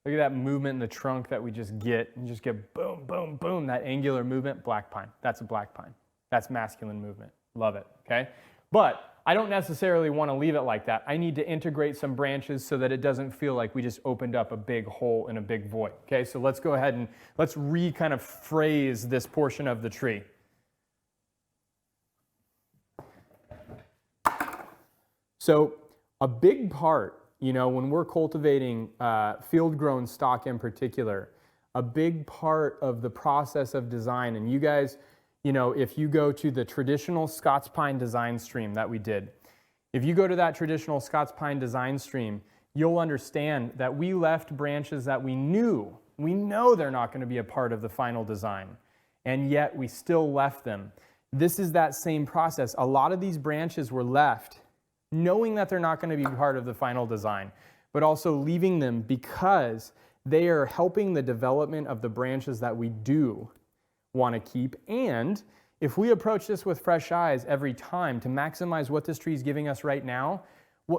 Look at that movement in the trunk that we just get. You just get boom, boom, boom. That angular movement, black pine. That's a black pine. That's masculine movement. Love it, okay? But I don't necessarily want to leave it like that. I need to integrate some branches so that it doesn't feel like we just opened up a big hole in a big void, okay? So let's go ahead and let's kind of phrase this portion of the tree. So a big part, you know, when we're cultivating field-grown stock in particular, a big part of the process of design, and you guys, you know, if you go to the traditional Scots Pine design stream that we did, if you go to that traditional Scots Pine design stream, you'll understand that we left branches that we know they're not going to be a part of the final design, and yet we still left them. This is that same process. A lot of these branches were left knowing that they're not going to be part of the final design, but also leaving them because they are helping the development of the branches that we do want to keep. And if we approach this with fresh eyes every time to maximize what this tree is giving us right now,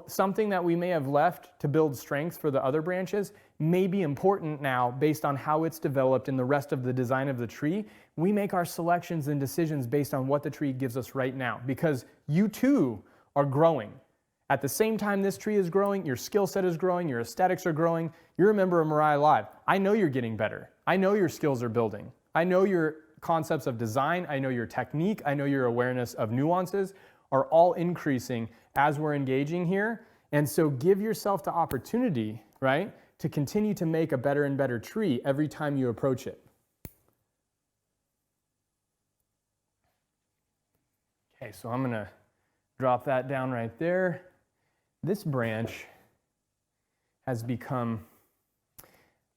something that we may have left to build strength for the other branches may be important now based on how it's developed in the rest of the design of the tree. We make our selections and decisions based on what the tree gives us right now, because you too are growing. At the same time this tree is growing, your skill set is growing, your aesthetics are growing. You're a member of Mirai Live. I know you're getting better. I know your skills are building. I know your concepts of design, I know your technique, I know your awareness of nuances are all increasing as we're engaging here. And so give yourself the opportunity, right, to continue to make a better and better tree every time you approach it. Okay, so I'm gonna drop that down right there. This branch has become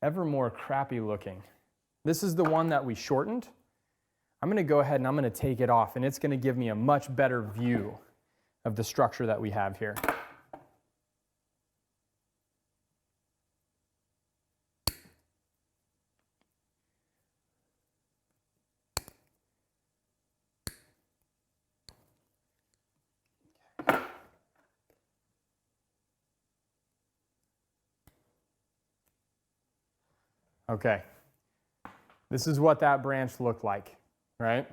ever more crappy looking. This is the one that we shortened. I'm going to go ahead and I'm going to take it off, and it's going to give me a much better view of the structure that we have here. Okay, this is what that branch looked like, right?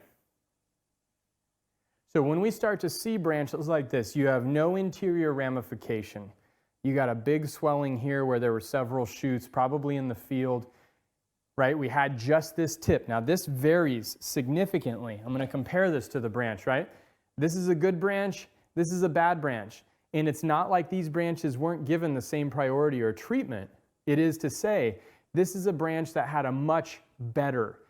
So when we start to see branches like this, you have no interior ramification. You got a big swelling here where there were several shoots, probably in the field, right? We had just this tip. Now this varies significantly. I'm going to compare this to the branch, right? This is a good branch, this is a bad branch. And it's not like these branches weren't given the same priority or treatment. It is to say, this is a branch that had a much better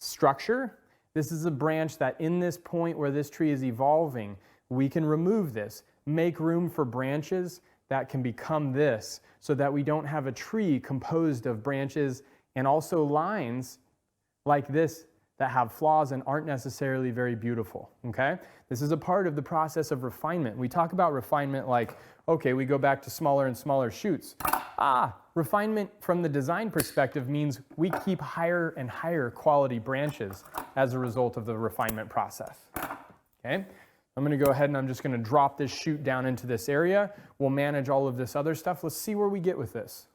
structure. This is a branch that in this point where this tree is evolving, we can remove this, make room for branches that can become this, so that we don't have a tree composed of branches and also lines like this that have flaws and aren't necessarily very beautiful, okay? This is a part of the process of refinement. We talk about refinement like, okay, we go back to smaller and smaller shoots. Refinement from the design perspective means we keep higher and higher quality branches as a result of the refinement process, okay? I'm going to go ahead and I'm just going to drop this shoot down into this area. We'll manage all of this other stuff. Let's see where we get with this.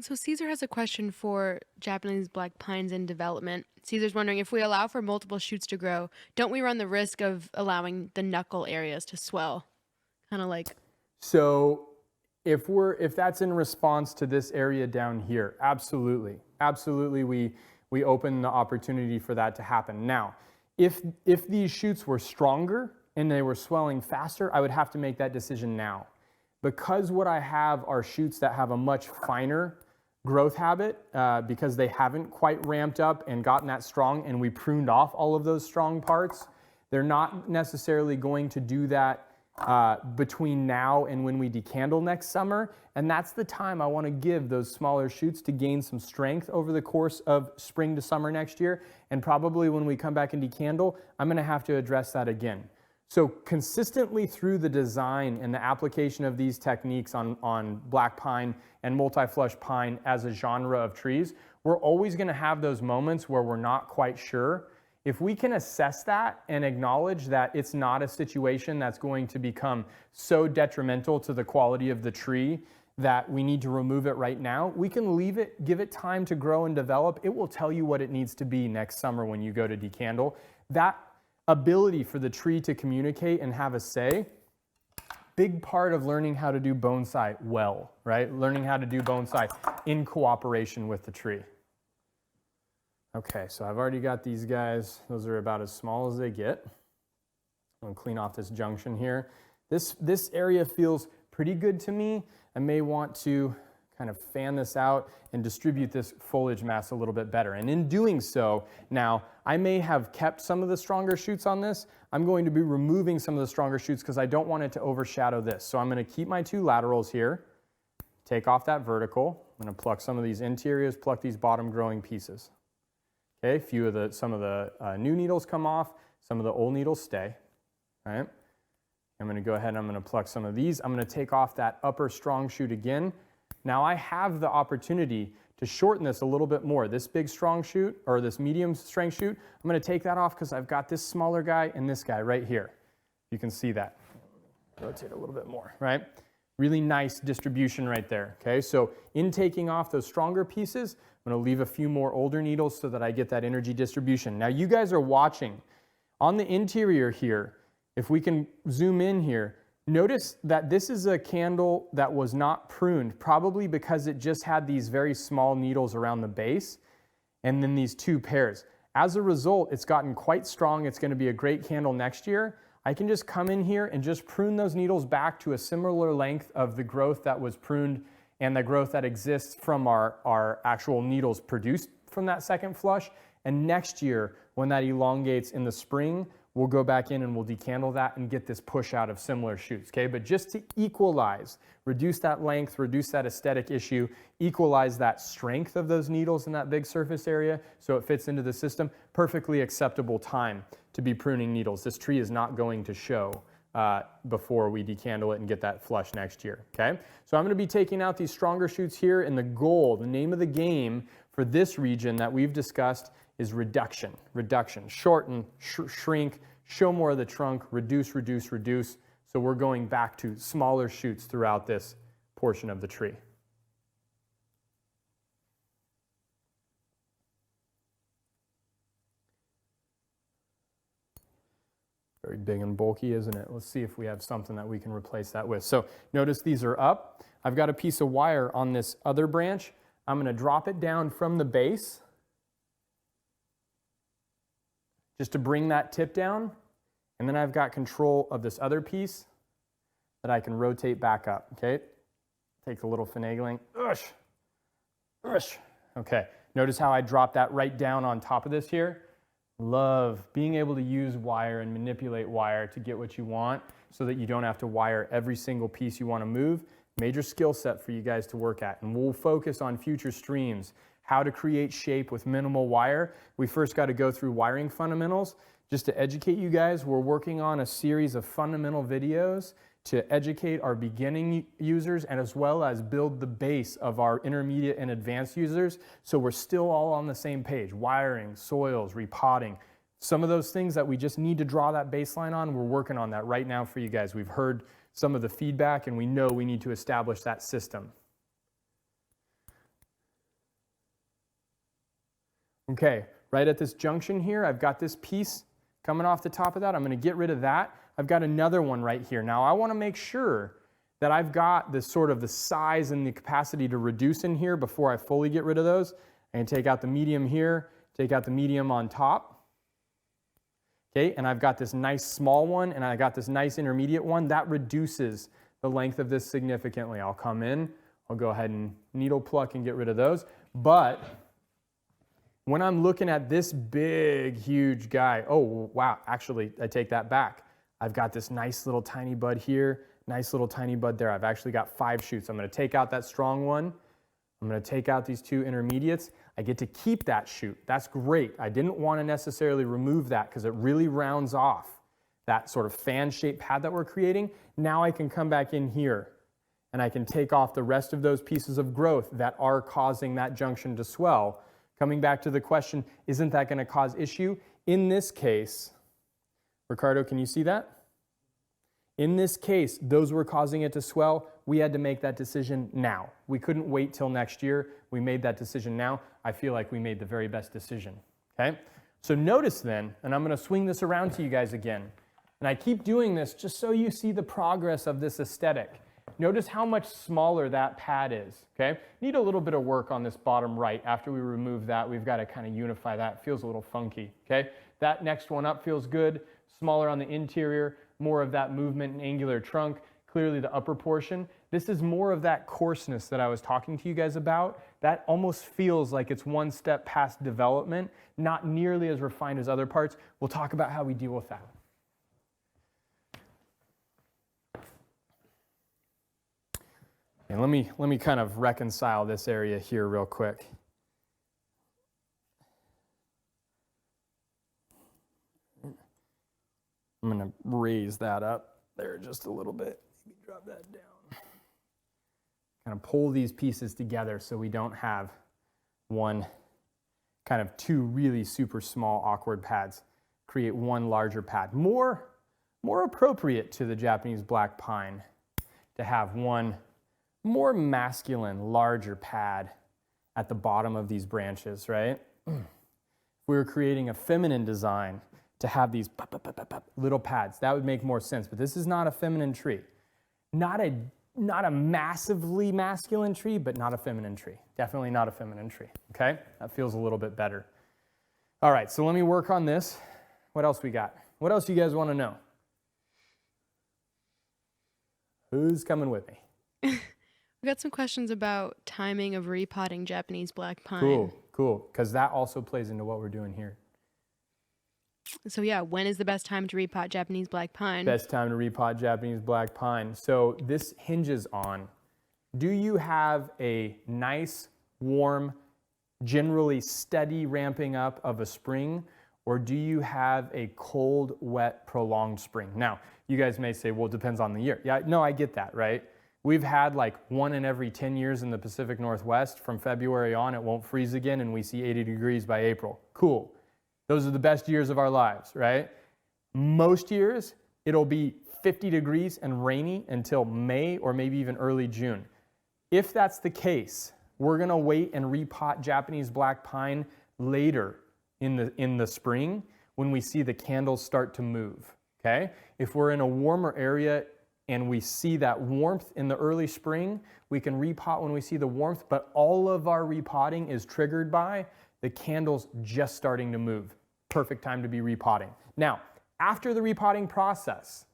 So Caesar has a question for Japanese black pines in development. Caesar's wondering, if we allow for multiple shoots to grow, don't we run the risk of allowing the knuckle areas to swell? Kind of like... So if that's in response to this area down here, absolutely. Absolutely, we open the opportunity for that to happen. Now, if these shoots were stronger and they were swelling faster, I would have to make that decision now. Because what I have are shoots that have a much finer growth habit, because they haven't quite ramped up and gotten that strong, and we pruned off all of those strong parts, they're not necessarily going to do that between now and when we decandle next summer. And that's the time I want to give those smaller shoots to gain some strength over the course of spring to summer next year. And probably when we come back and decandle, I'm going to have to address that again. So consistently through the design and the application of these techniques on black pine and multi-flush pine as a genre of trees, we're always going to have those moments where we're not quite sure. If we can assess that and acknowledge that it's not a situation that's going to become so detrimental to the quality of the tree that we need to remove it right now, we can leave it, give it time to grow and develop. It will tell you what it needs to be next summer when you go to decandle. That ability for the tree to communicate and have a say, big part of learning how to do bonsai well, right? Learning how to do bonsai in cooperation with the tree. Okay, so I've already got these guys. Those are about as small as they get. I'm gonna clean off this junction here. This area feels pretty good to me. I may want to kind of fan this out and distribute this foliage mass a little bit better. And in doing so, now I may have kept some of the stronger shoots on this. I'm going to be removing some of the stronger shoots because I don't want it to overshadow this. So I'm going to keep my two laterals here, take off that vertical. I'm going to pluck some of these interiors, pluck these bottom growing pieces. Okay, some of the new needles come off, some of the old needles stay. All right. I'm going to go ahead and I'm going to pluck some of these. I'm going to take off that upper strong shoot again. Now I have the opportunity to shorten this a little bit more. This big strong shoot, or this medium strength shoot, I'm going to take that off because I've got this smaller guy and this guy right here. You can see that. Rotate a little bit more, right? Really nice distribution right there, okay? So in taking off those stronger pieces, I'm going to leave a few more older needles so that I get that energy distribution. Now you guys are watching. On the interior here, if we can zoom in here, notice that this is a candle that was not pruned, probably because it just had these very small needles around the base and then these two pairs. As a result, it's gotten quite strong. It's going to be a great candle next year. I can just come in here and just prune those needles back to a similar length of the growth that was pruned and the growth that exists from our actual needles produced from that second flush. And next year, when that elongates in the spring, we'll go back in and we'll decandle that and get this push out of similar shoots, okay? But just to equalize, reduce that length, reduce that aesthetic issue, equalize that strength of those needles in that big surface area so it fits into the system, perfectly acceptable time to be pruning needles. This tree is not going to show before we decandle it and get that flush next year, okay? So I'm gonna be taking out these stronger shoots here, and the goal, the name of the game for this region that we've discussed is reduction, shorten, shrink, show more of the trunk, reduce. So we're going back to smaller shoots throughout this portion of the tree. Very big and bulky, isn't it? Let's see if we have something that we can replace that with. So notice these are up. I've got a piece of wire on this other branch. I'm going to drop it down from the base just to bring that tip down. And then I've got control of this other piece that I can rotate back up, okay? Take a little finagling. Okay, notice how I drop that right down on top of this here. Love being able to use wire and manipulate wire to get what you want so that you don't have to wire every single piece you want to move. Major skill set for you guys to work at. And we'll focus on future streams, how to create shape with minimal wire. We first got to go through wiring fundamentals. Just to educate you guys, we're working on a series of fundamental videos to educate our beginning users and as well as build the base of our intermediate and advanced users. So we're still all on the same page. Wiring, soils, repotting. Some of those things that we just need to draw that baseline on, we're working on that right now for you guys. We've heard some of the feedback and we know we need to establish that system. Okay, right at this junction here, I've got this piece coming off the top of that. I'm going to get rid of that. I've got another one right here. Now I want to make sure that I've got this sort of the size and the capacity to reduce in here before I fully get rid of those. I can take out the medium here, take out the medium on top. Okay, and I've got this nice small one and I got this nice intermediate one. That reduces the length of this significantly. I'll come in, I'll go ahead and needle pluck and get rid of those. But when I'm looking at this big, huge guy, oh, wow, actually, I take that back. I've got this nice little tiny bud here, nice little tiny bud there. I've actually got 5 shoots. I'm going to take out that strong one. I'm going to take out these 2 intermediates. I get to keep that shoot. That's great. I didn't want to necessarily remove that because it really rounds off that sort of fan-shaped pad that we're creating. Now I can come back in here and I can take off the rest of those pieces of growth that are causing that junction to swell. Coming back to the question, isn't that going to cause issue? In this case, Ricardo, can you see that? In this case, those were causing it to swell. We had to make that decision now. We couldn't wait till next year. We made that decision now. I feel like we made the very best decision, okay? So notice then, and I'm going to swing this around to you guys again, and I keep doing this just so you see the progress of this aesthetic. Notice how much smaller that pad is, okay? Need a little bit of work on this bottom right. After we remove that, we've got to kind of unify that. It feels a little funky, okay? That next one up feels good. Smaller on the interior, more of that movement and angular trunk. Clearly the upper portion. This is more of that coarseness that I was talking to you guys about. That almost feels like it's one step past development, not nearly as refined as other parts. We'll talk about how we deal with that. And let me kind of reconcile this area here real quick. I'm going to raise that up there just a little bit. Maybe drop that down. Kind of pull these pieces together so we don't have two really super small awkward pads. Create one larger pad. More appropriate to the Japanese black pine to have one more masculine, larger pad at the bottom of these branches, right? If we were creating a feminine design to have these little pads, that would make more sense. But this is not a feminine tree. Not a massively masculine tree, but not a feminine tree. Definitely not a feminine tree, okay? That feels a little bit better. All right, so let me work on this. What else we got? What else you guys want to know? Who's coming with me? We got some questions about timing of repotting Japanese black pine. Cool, because that also plays into what we're doing here. So yeah, when is the best time to repot Japanese black pine? Best time to repot Japanese black pine. So this hinges on, do you have a nice, warm, generally steady ramping up of a spring, or do you have a cold, wet, prolonged spring? Now, you guys may say, well, it depends on the year. Yeah, no, I get that, right? We've had like 1 in every 10 years in the Pacific Northwest. From February on, it won't freeze again, and we see 80 degrees by April. Cool. Those are the best years of our lives, right? Most years, it'll be 50 degrees and rainy until May or maybe even early June. If that's the case, we're going to wait and repot Japanese black pine later in the spring when we see the candles start to move, okay? If we're in a warmer area and we see that warmth in the early spring, we can repot when we see the warmth, but all of our repotting is triggered by the candles just starting to move. Perfect time to be repotting. Now, after the repotting process,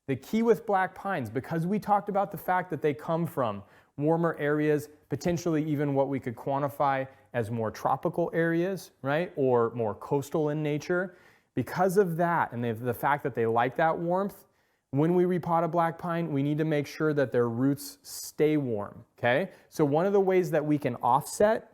the key with black pines, because we talked about the fact that they come from warmer areas, potentially even what we could quantify as more tropical areas, right? Or more coastal in nature. Because of that, and the fact that they like that warmth, when we repot a black pine, we need to make sure that their roots stay warm, okay? So one of the ways that we can offset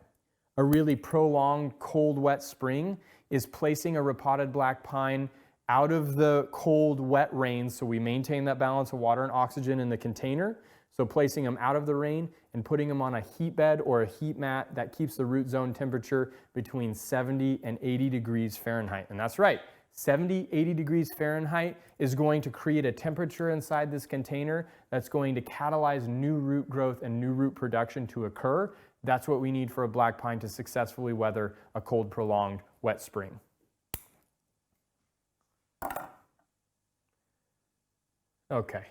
a really prolonged cold, wet spring is placing a repotted black pine out of the cold, wet rains, so we maintain that balance of water and oxygen in the container. So placing them out of the rain and putting them on a heat bed or a heat mat that keeps the root zone temperature between 70 and 80 degrees Fahrenheit. And that's right, 70, 80 degrees Fahrenheit is going to create a temperature inside this container that's going to catalyze new root growth and new root production to occur. That's what we need for a black pine to successfully weather a cold, prolonged, wet spring. Okay.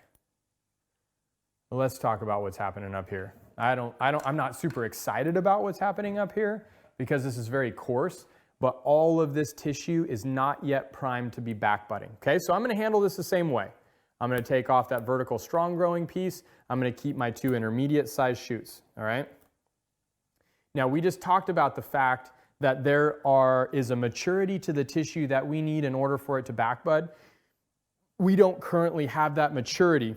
Well, let's talk about what's happening up here. I'm not super excited about what's happening up here because this is very coarse, but all of this tissue is not yet primed to be back budding. Okay, so I'm going to handle this the same way. I'm going to take off that vertical strong growing piece. I'm going to keep my 2 intermediate size shoots, all right? Now, we just talked about the fact that there is a maturity to the tissue that we need in order for it to back bud. We don't currently have that maturity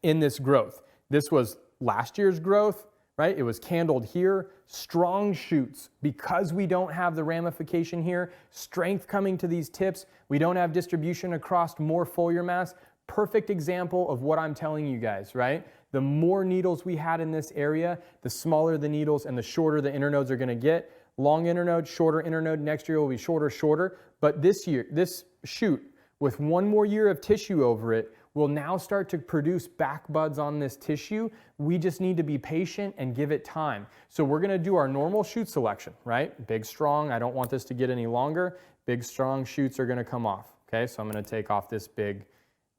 in this growth. This was last year's growth, right? It was candled here, strong shoots. Because we don't have the ramification here, strength coming to these tips, we don't have distribution across more foliar mass. Perfect example of what I'm telling you guys, right? The more needles we had in this area, the smaller the needles and the shorter the internodes are gonna get. Long internode, shorter internode, next year will be shorter, shorter. But this year, this shoot, with one more year of tissue over it, will now start to produce back buds on this tissue. We just need to be patient and give it time. So we're gonna do our normal shoot selection, right? Big, strong, I don't want this to get any longer. Big, strong shoots are gonna come off, okay? So I'm gonna take off this big,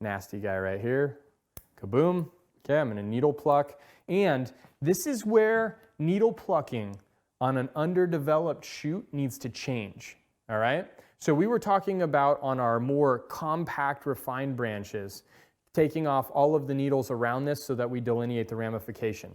nasty guy right here. Kaboom. Okay, I'm gonna needle pluck. And this is where needle plucking on an underdeveloped shoot needs to change, all right? So we were talking about on our more compact, refined branches, taking off all of the needles around this so that we delineate the ramification.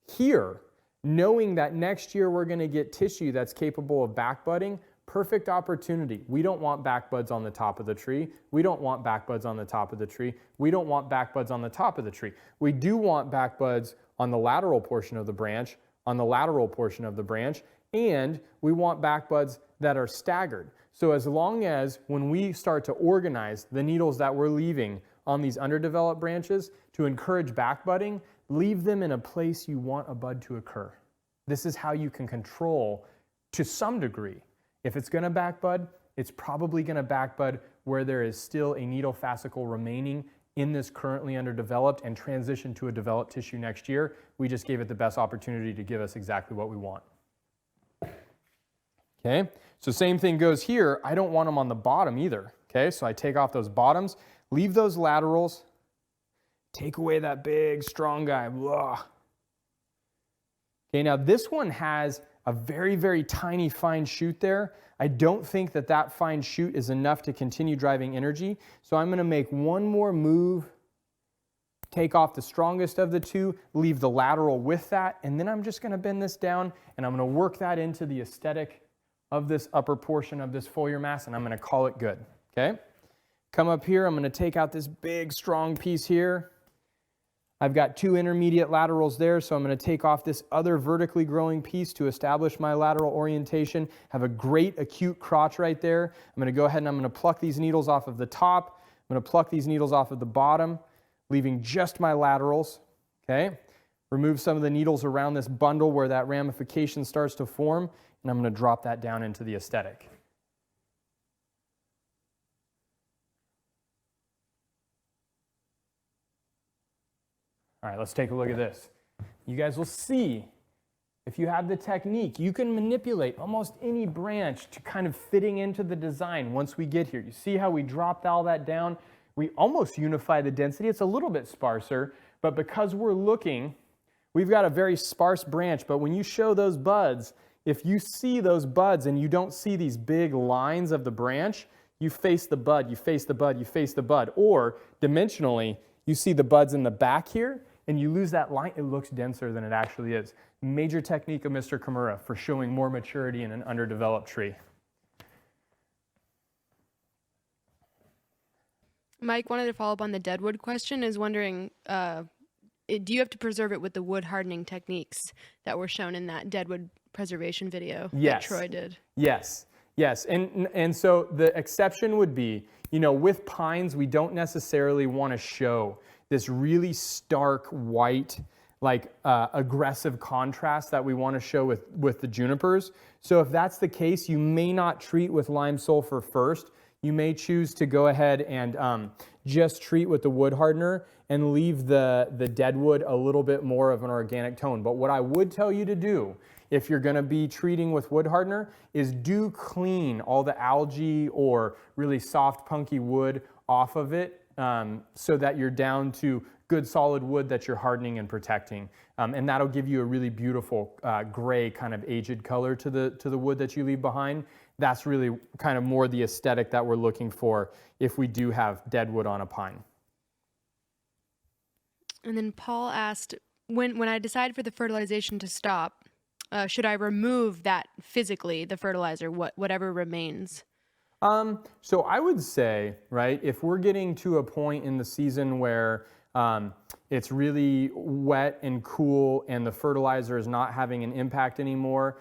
Here, knowing that next year we're gonna get tissue that's capable of back budding, perfect opportunity. We don't want back buds on the top of the tree. We don't want back buds on the top of the tree. We don't want back buds on the top of the tree. We do want back buds on the lateral portion of the branch, on the lateral portion of the branch, and we want back buds that are staggered. So as long as when we start to organize the needles that we're leaving on these underdeveloped branches to encourage back budding, leave them in a place you want a bud to occur. This is how you can control, to some degree. If it's gonna back bud, it's probably gonna back bud where there is still a needle fascicle remaining in this currently underdeveloped and transition to a developed tissue next year. We just gave it the best opportunity to give us exactly what we want. Okay, so same thing goes here. I don't want them on the bottom either. Okay, so I take off those bottoms, leave those laterals, take away that big, strong guy. Blah. Okay, now this one has a very, very tiny fine shoot there. I don't think that that fine shoot is enough to continue driving energy. So I'm gonna make one more move, take off the strongest of the two, leave the lateral with that, and then I'm just gonna bend this down and I'm gonna work that into the aesthetic of this upper portion of this foliar mass, and I'm gonna call it good, okay? Come up here, I'm gonna take out this big, strong piece here. I've got two intermediate laterals there, so I'm gonna take off this other vertically growing piece to establish my lateral orientation. Have a great acute crotch right there. I'm gonna go ahead and I'm gonna pluck these needles off of the top. I'm gonna pluck these needles off of the bottom, leaving just my laterals, okay? Remove some of the needles around this bundle where that ramification starts to form, and I'm gonna drop that down into the aesthetic. All right, let's take a look at this. You guys will see, if you have the technique, you can manipulate almost any branch to kind of fitting into the design once we get here. You see how we dropped all that down? We almost unify the density. It's a little bit sparser, but because we're looking, we've got a very sparse branch, but when you show those buds, if you see those buds and you don't see these big lines of the branch, you face the bud, you face the bud, you face the bud. Or dimensionally, you see the buds in the back here, and you lose that line, it looks denser than it actually is. Major technique of Mr. Kimura for showing more maturity in an underdeveloped tree. Mike wanted to follow up on the deadwood question, is wondering, do you have to preserve it with the wood hardening techniques that were shown in that deadwood preservation video that Troy did? Yes, yes, and so the exception would be, you know, with pines, we don't necessarily want to show this really stark white, like aggressive contrast that we want to show with the junipers. So if that's the case, you may not treat with lime sulfur first. You may choose to go ahead and just treat with the wood hardener and leave the deadwood a little bit more of an organic tone. But what I would tell you to do if you're going to be treating with wood hardener is do clean all the algae or really soft punky wood off of it, so that you're down to good solid wood that you're hardening and protecting. And that'll give you a really beautiful gray kind of aged color to the wood that you leave behind. That's really kind of more the aesthetic that we're looking for if we do have dead wood on a pine. And then Paul asked, when I decide for the fertilization to stop, should I remove that physically, the fertilizer, whatever remains? So I would say, right, if we're getting to a point in the season where it's really wet and cool and the fertilizer is not having an impact anymore,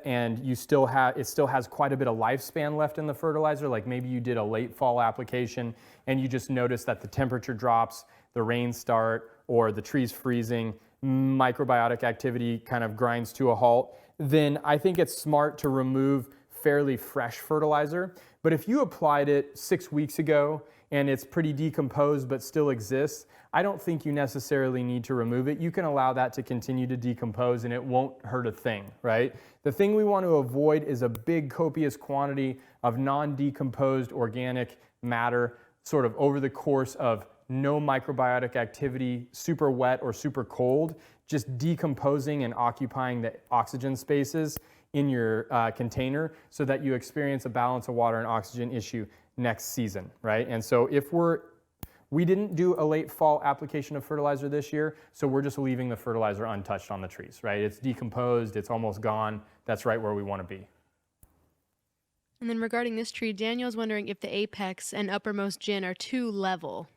and it still has quite a bit of lifespan left in the fertilizer, like maybe you did a late fall application and you just notice that the temperature drops, the rains start, or the tree's freezing, microbiotic activity kind of grinds to a halt, then I think it's smart to remove fairly fresh fertilizer. But if you applied it 6 weeks ago and it's pretty decomposed but still exists, I don't think you necessarily need to remove it. You can allow that to continue to decompose and it won't hurt a thing, right? The thing we want to avoid is a big copious quantity of non-decomposed organic matter sort of over the course of no microbiotic activity, super wet or super cold, just decomposing and occupying the oxygen spaces in your container so that you experience a balance of water and oxygen issue next season, right? And so if we didn't do a late fall application of fertilizer this year, so we're just leaving the fertilizer untouched on the trees, right? It's decomposed, it's almost gone. That's right where we want to be. And then regarding this tree, Daniel's wondering if the apex and uppermost gin are too level.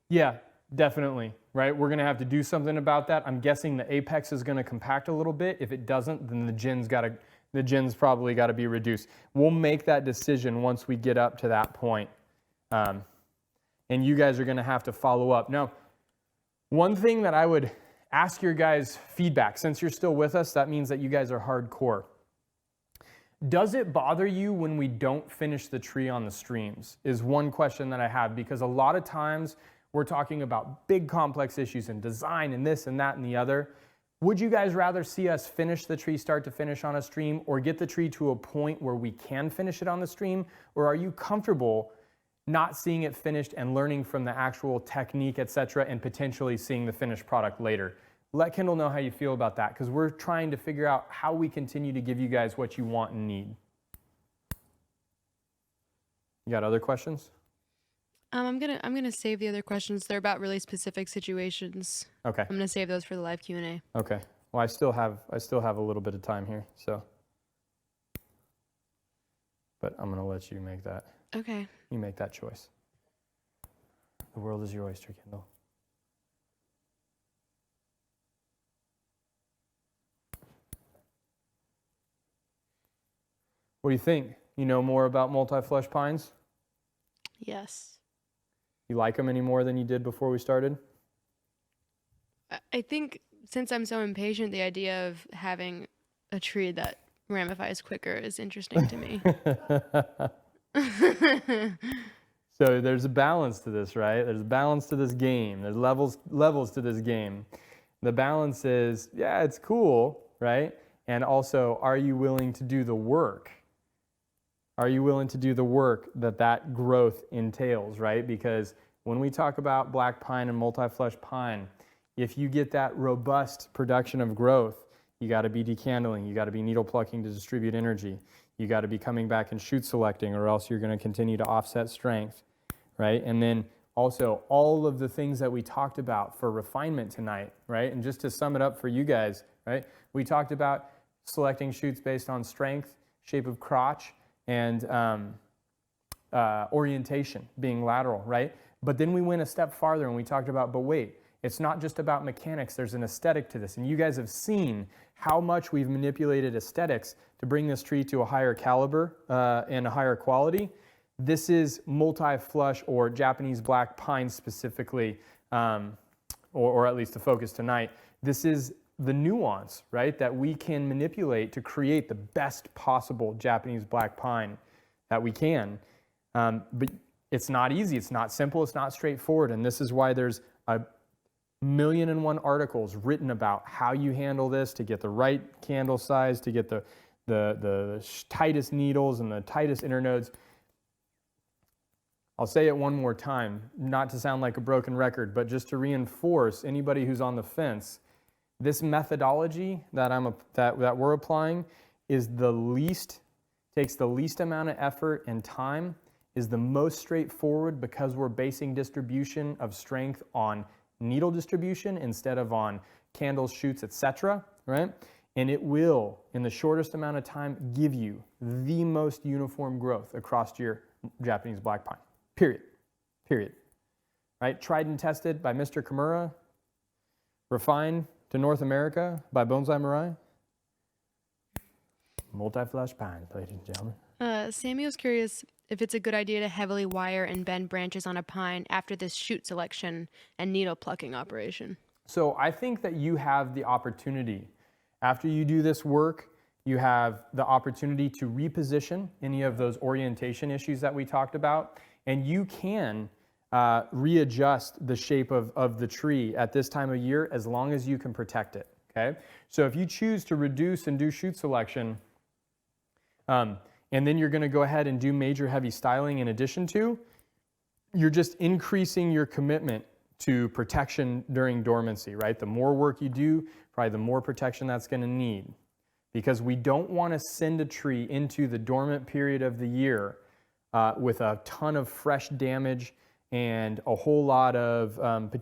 Yeah, definitely, right? We're gonna have to do something about that. I'm guessing the apex is gonna compact a little bit. If it doesn't, then the gin's probably gotta be reduced. We'll make that decision once we get up to that point. And you guys are gonna have to follow up. Now, one thing that I would ask your guys' feedback, since you're still with us, that means that you guys are hardcore. Does it bother you when we don't finish the tree on the streams? Is one question that I have, because a lot of times we're talking about big complex issues in design and this and that and the other. Would you guys rather see us finish the tree start to finish on a stream or get the tree to a point where we can finish it on the stream? Or are you comfortable not seeing it finished and learning from the actual technique, etc., and potentially seeing the finished product later? Let Kendall know how you feel about that, because we're trying to figure out how we continue to give you guys what you want and need. You got other questions? I'm gonna save the other questions. They're about really specific situations. Okay. I'm gonna save those for the live Q&A. Okay. Well, I still have a little bit of time here, so. But I'm gonna let you make that. Okay. You make that choice. The world is your oyster, Kendall. What do you think? You know more about multi-flush pines? Yes. You like them any more than you did before we started? I think since I'm so impatient, the idea of having a tree that ramifies quicker is interesting to me. So there's a balance to this, right? There's a balance to this game. There's levels to this game. The balance is, yeah, it's cool, right? And also, are you willing to do the work? Are you willing to do the work that growth entails, right? Because when we talk about black pine and multi-flush pine, if you get that robust production of growth, you got to be decandling, you got to be needle plucking to distribute energy, you got to be coming back and shoot selecting, or else you're going to continue to offset strength, right? And then also all of the things that we talked about for refinement tonight, right? And just to sum it up for you guys, right? We talked about selecting shoots based on strength, shape of crotch, and orientation, being lateral, right? But then we went a step farther and we talked about, but wait, it's not just about mechanics, there's an aesthetic to this. And you guys have seen how much we've manipulated aesthetics to bring this tree to a higher caliber and a higher quality. This is multi-flush or Japanese black pine specifically, or at least the focus tonight. This is the nuance, right, that we can manipulate to create the best possible Japanese black pine that we can. But it's not easy, it's not simple, it's not straightforward. And this is why there's a 1,000,001 articles written about how you handle this to get the right candle size, to get the tightest needles and the tightest internodes. I'll say it one more time, not to sound like a broken record, but just to reinforce anybody who's on the fence. This methodology that we're applying is takes the least amount of effort and time, is the most straightforward because we're basing distribution of strength on needle distribution instead of on candles, shoots, etc., right? And it will, in the shortest amount of time, give you the most uniform growth across your Japanese black pine. Period. right? Tried and tested by Mr. Kimura, refined to North America by Bonsai Mirai. Multi-flush pine, ladies and gentlemen. Samuel's curious if it's a good idea to heavily wire and bend branches on a pine after this shoot selection and needle plucking operation. So I think that you have the opportunity, after you do this work, you have the opportunity to reposition any of those orientation issues that we talked about, and you can readjust the shape of the tree at this time of year as long as you can protect it, okay? So if you choose to reduce and do shoot selection, and then you're gonna go ahead and do major heavy styling in addition to, you're just increasing your commitment to protection during dormancy, right? The more work you do, probably the more protection that's gonna need. Because we don't wanna send a tree into the dormant period of the year with a ton of fresh damage and a whole lot of potential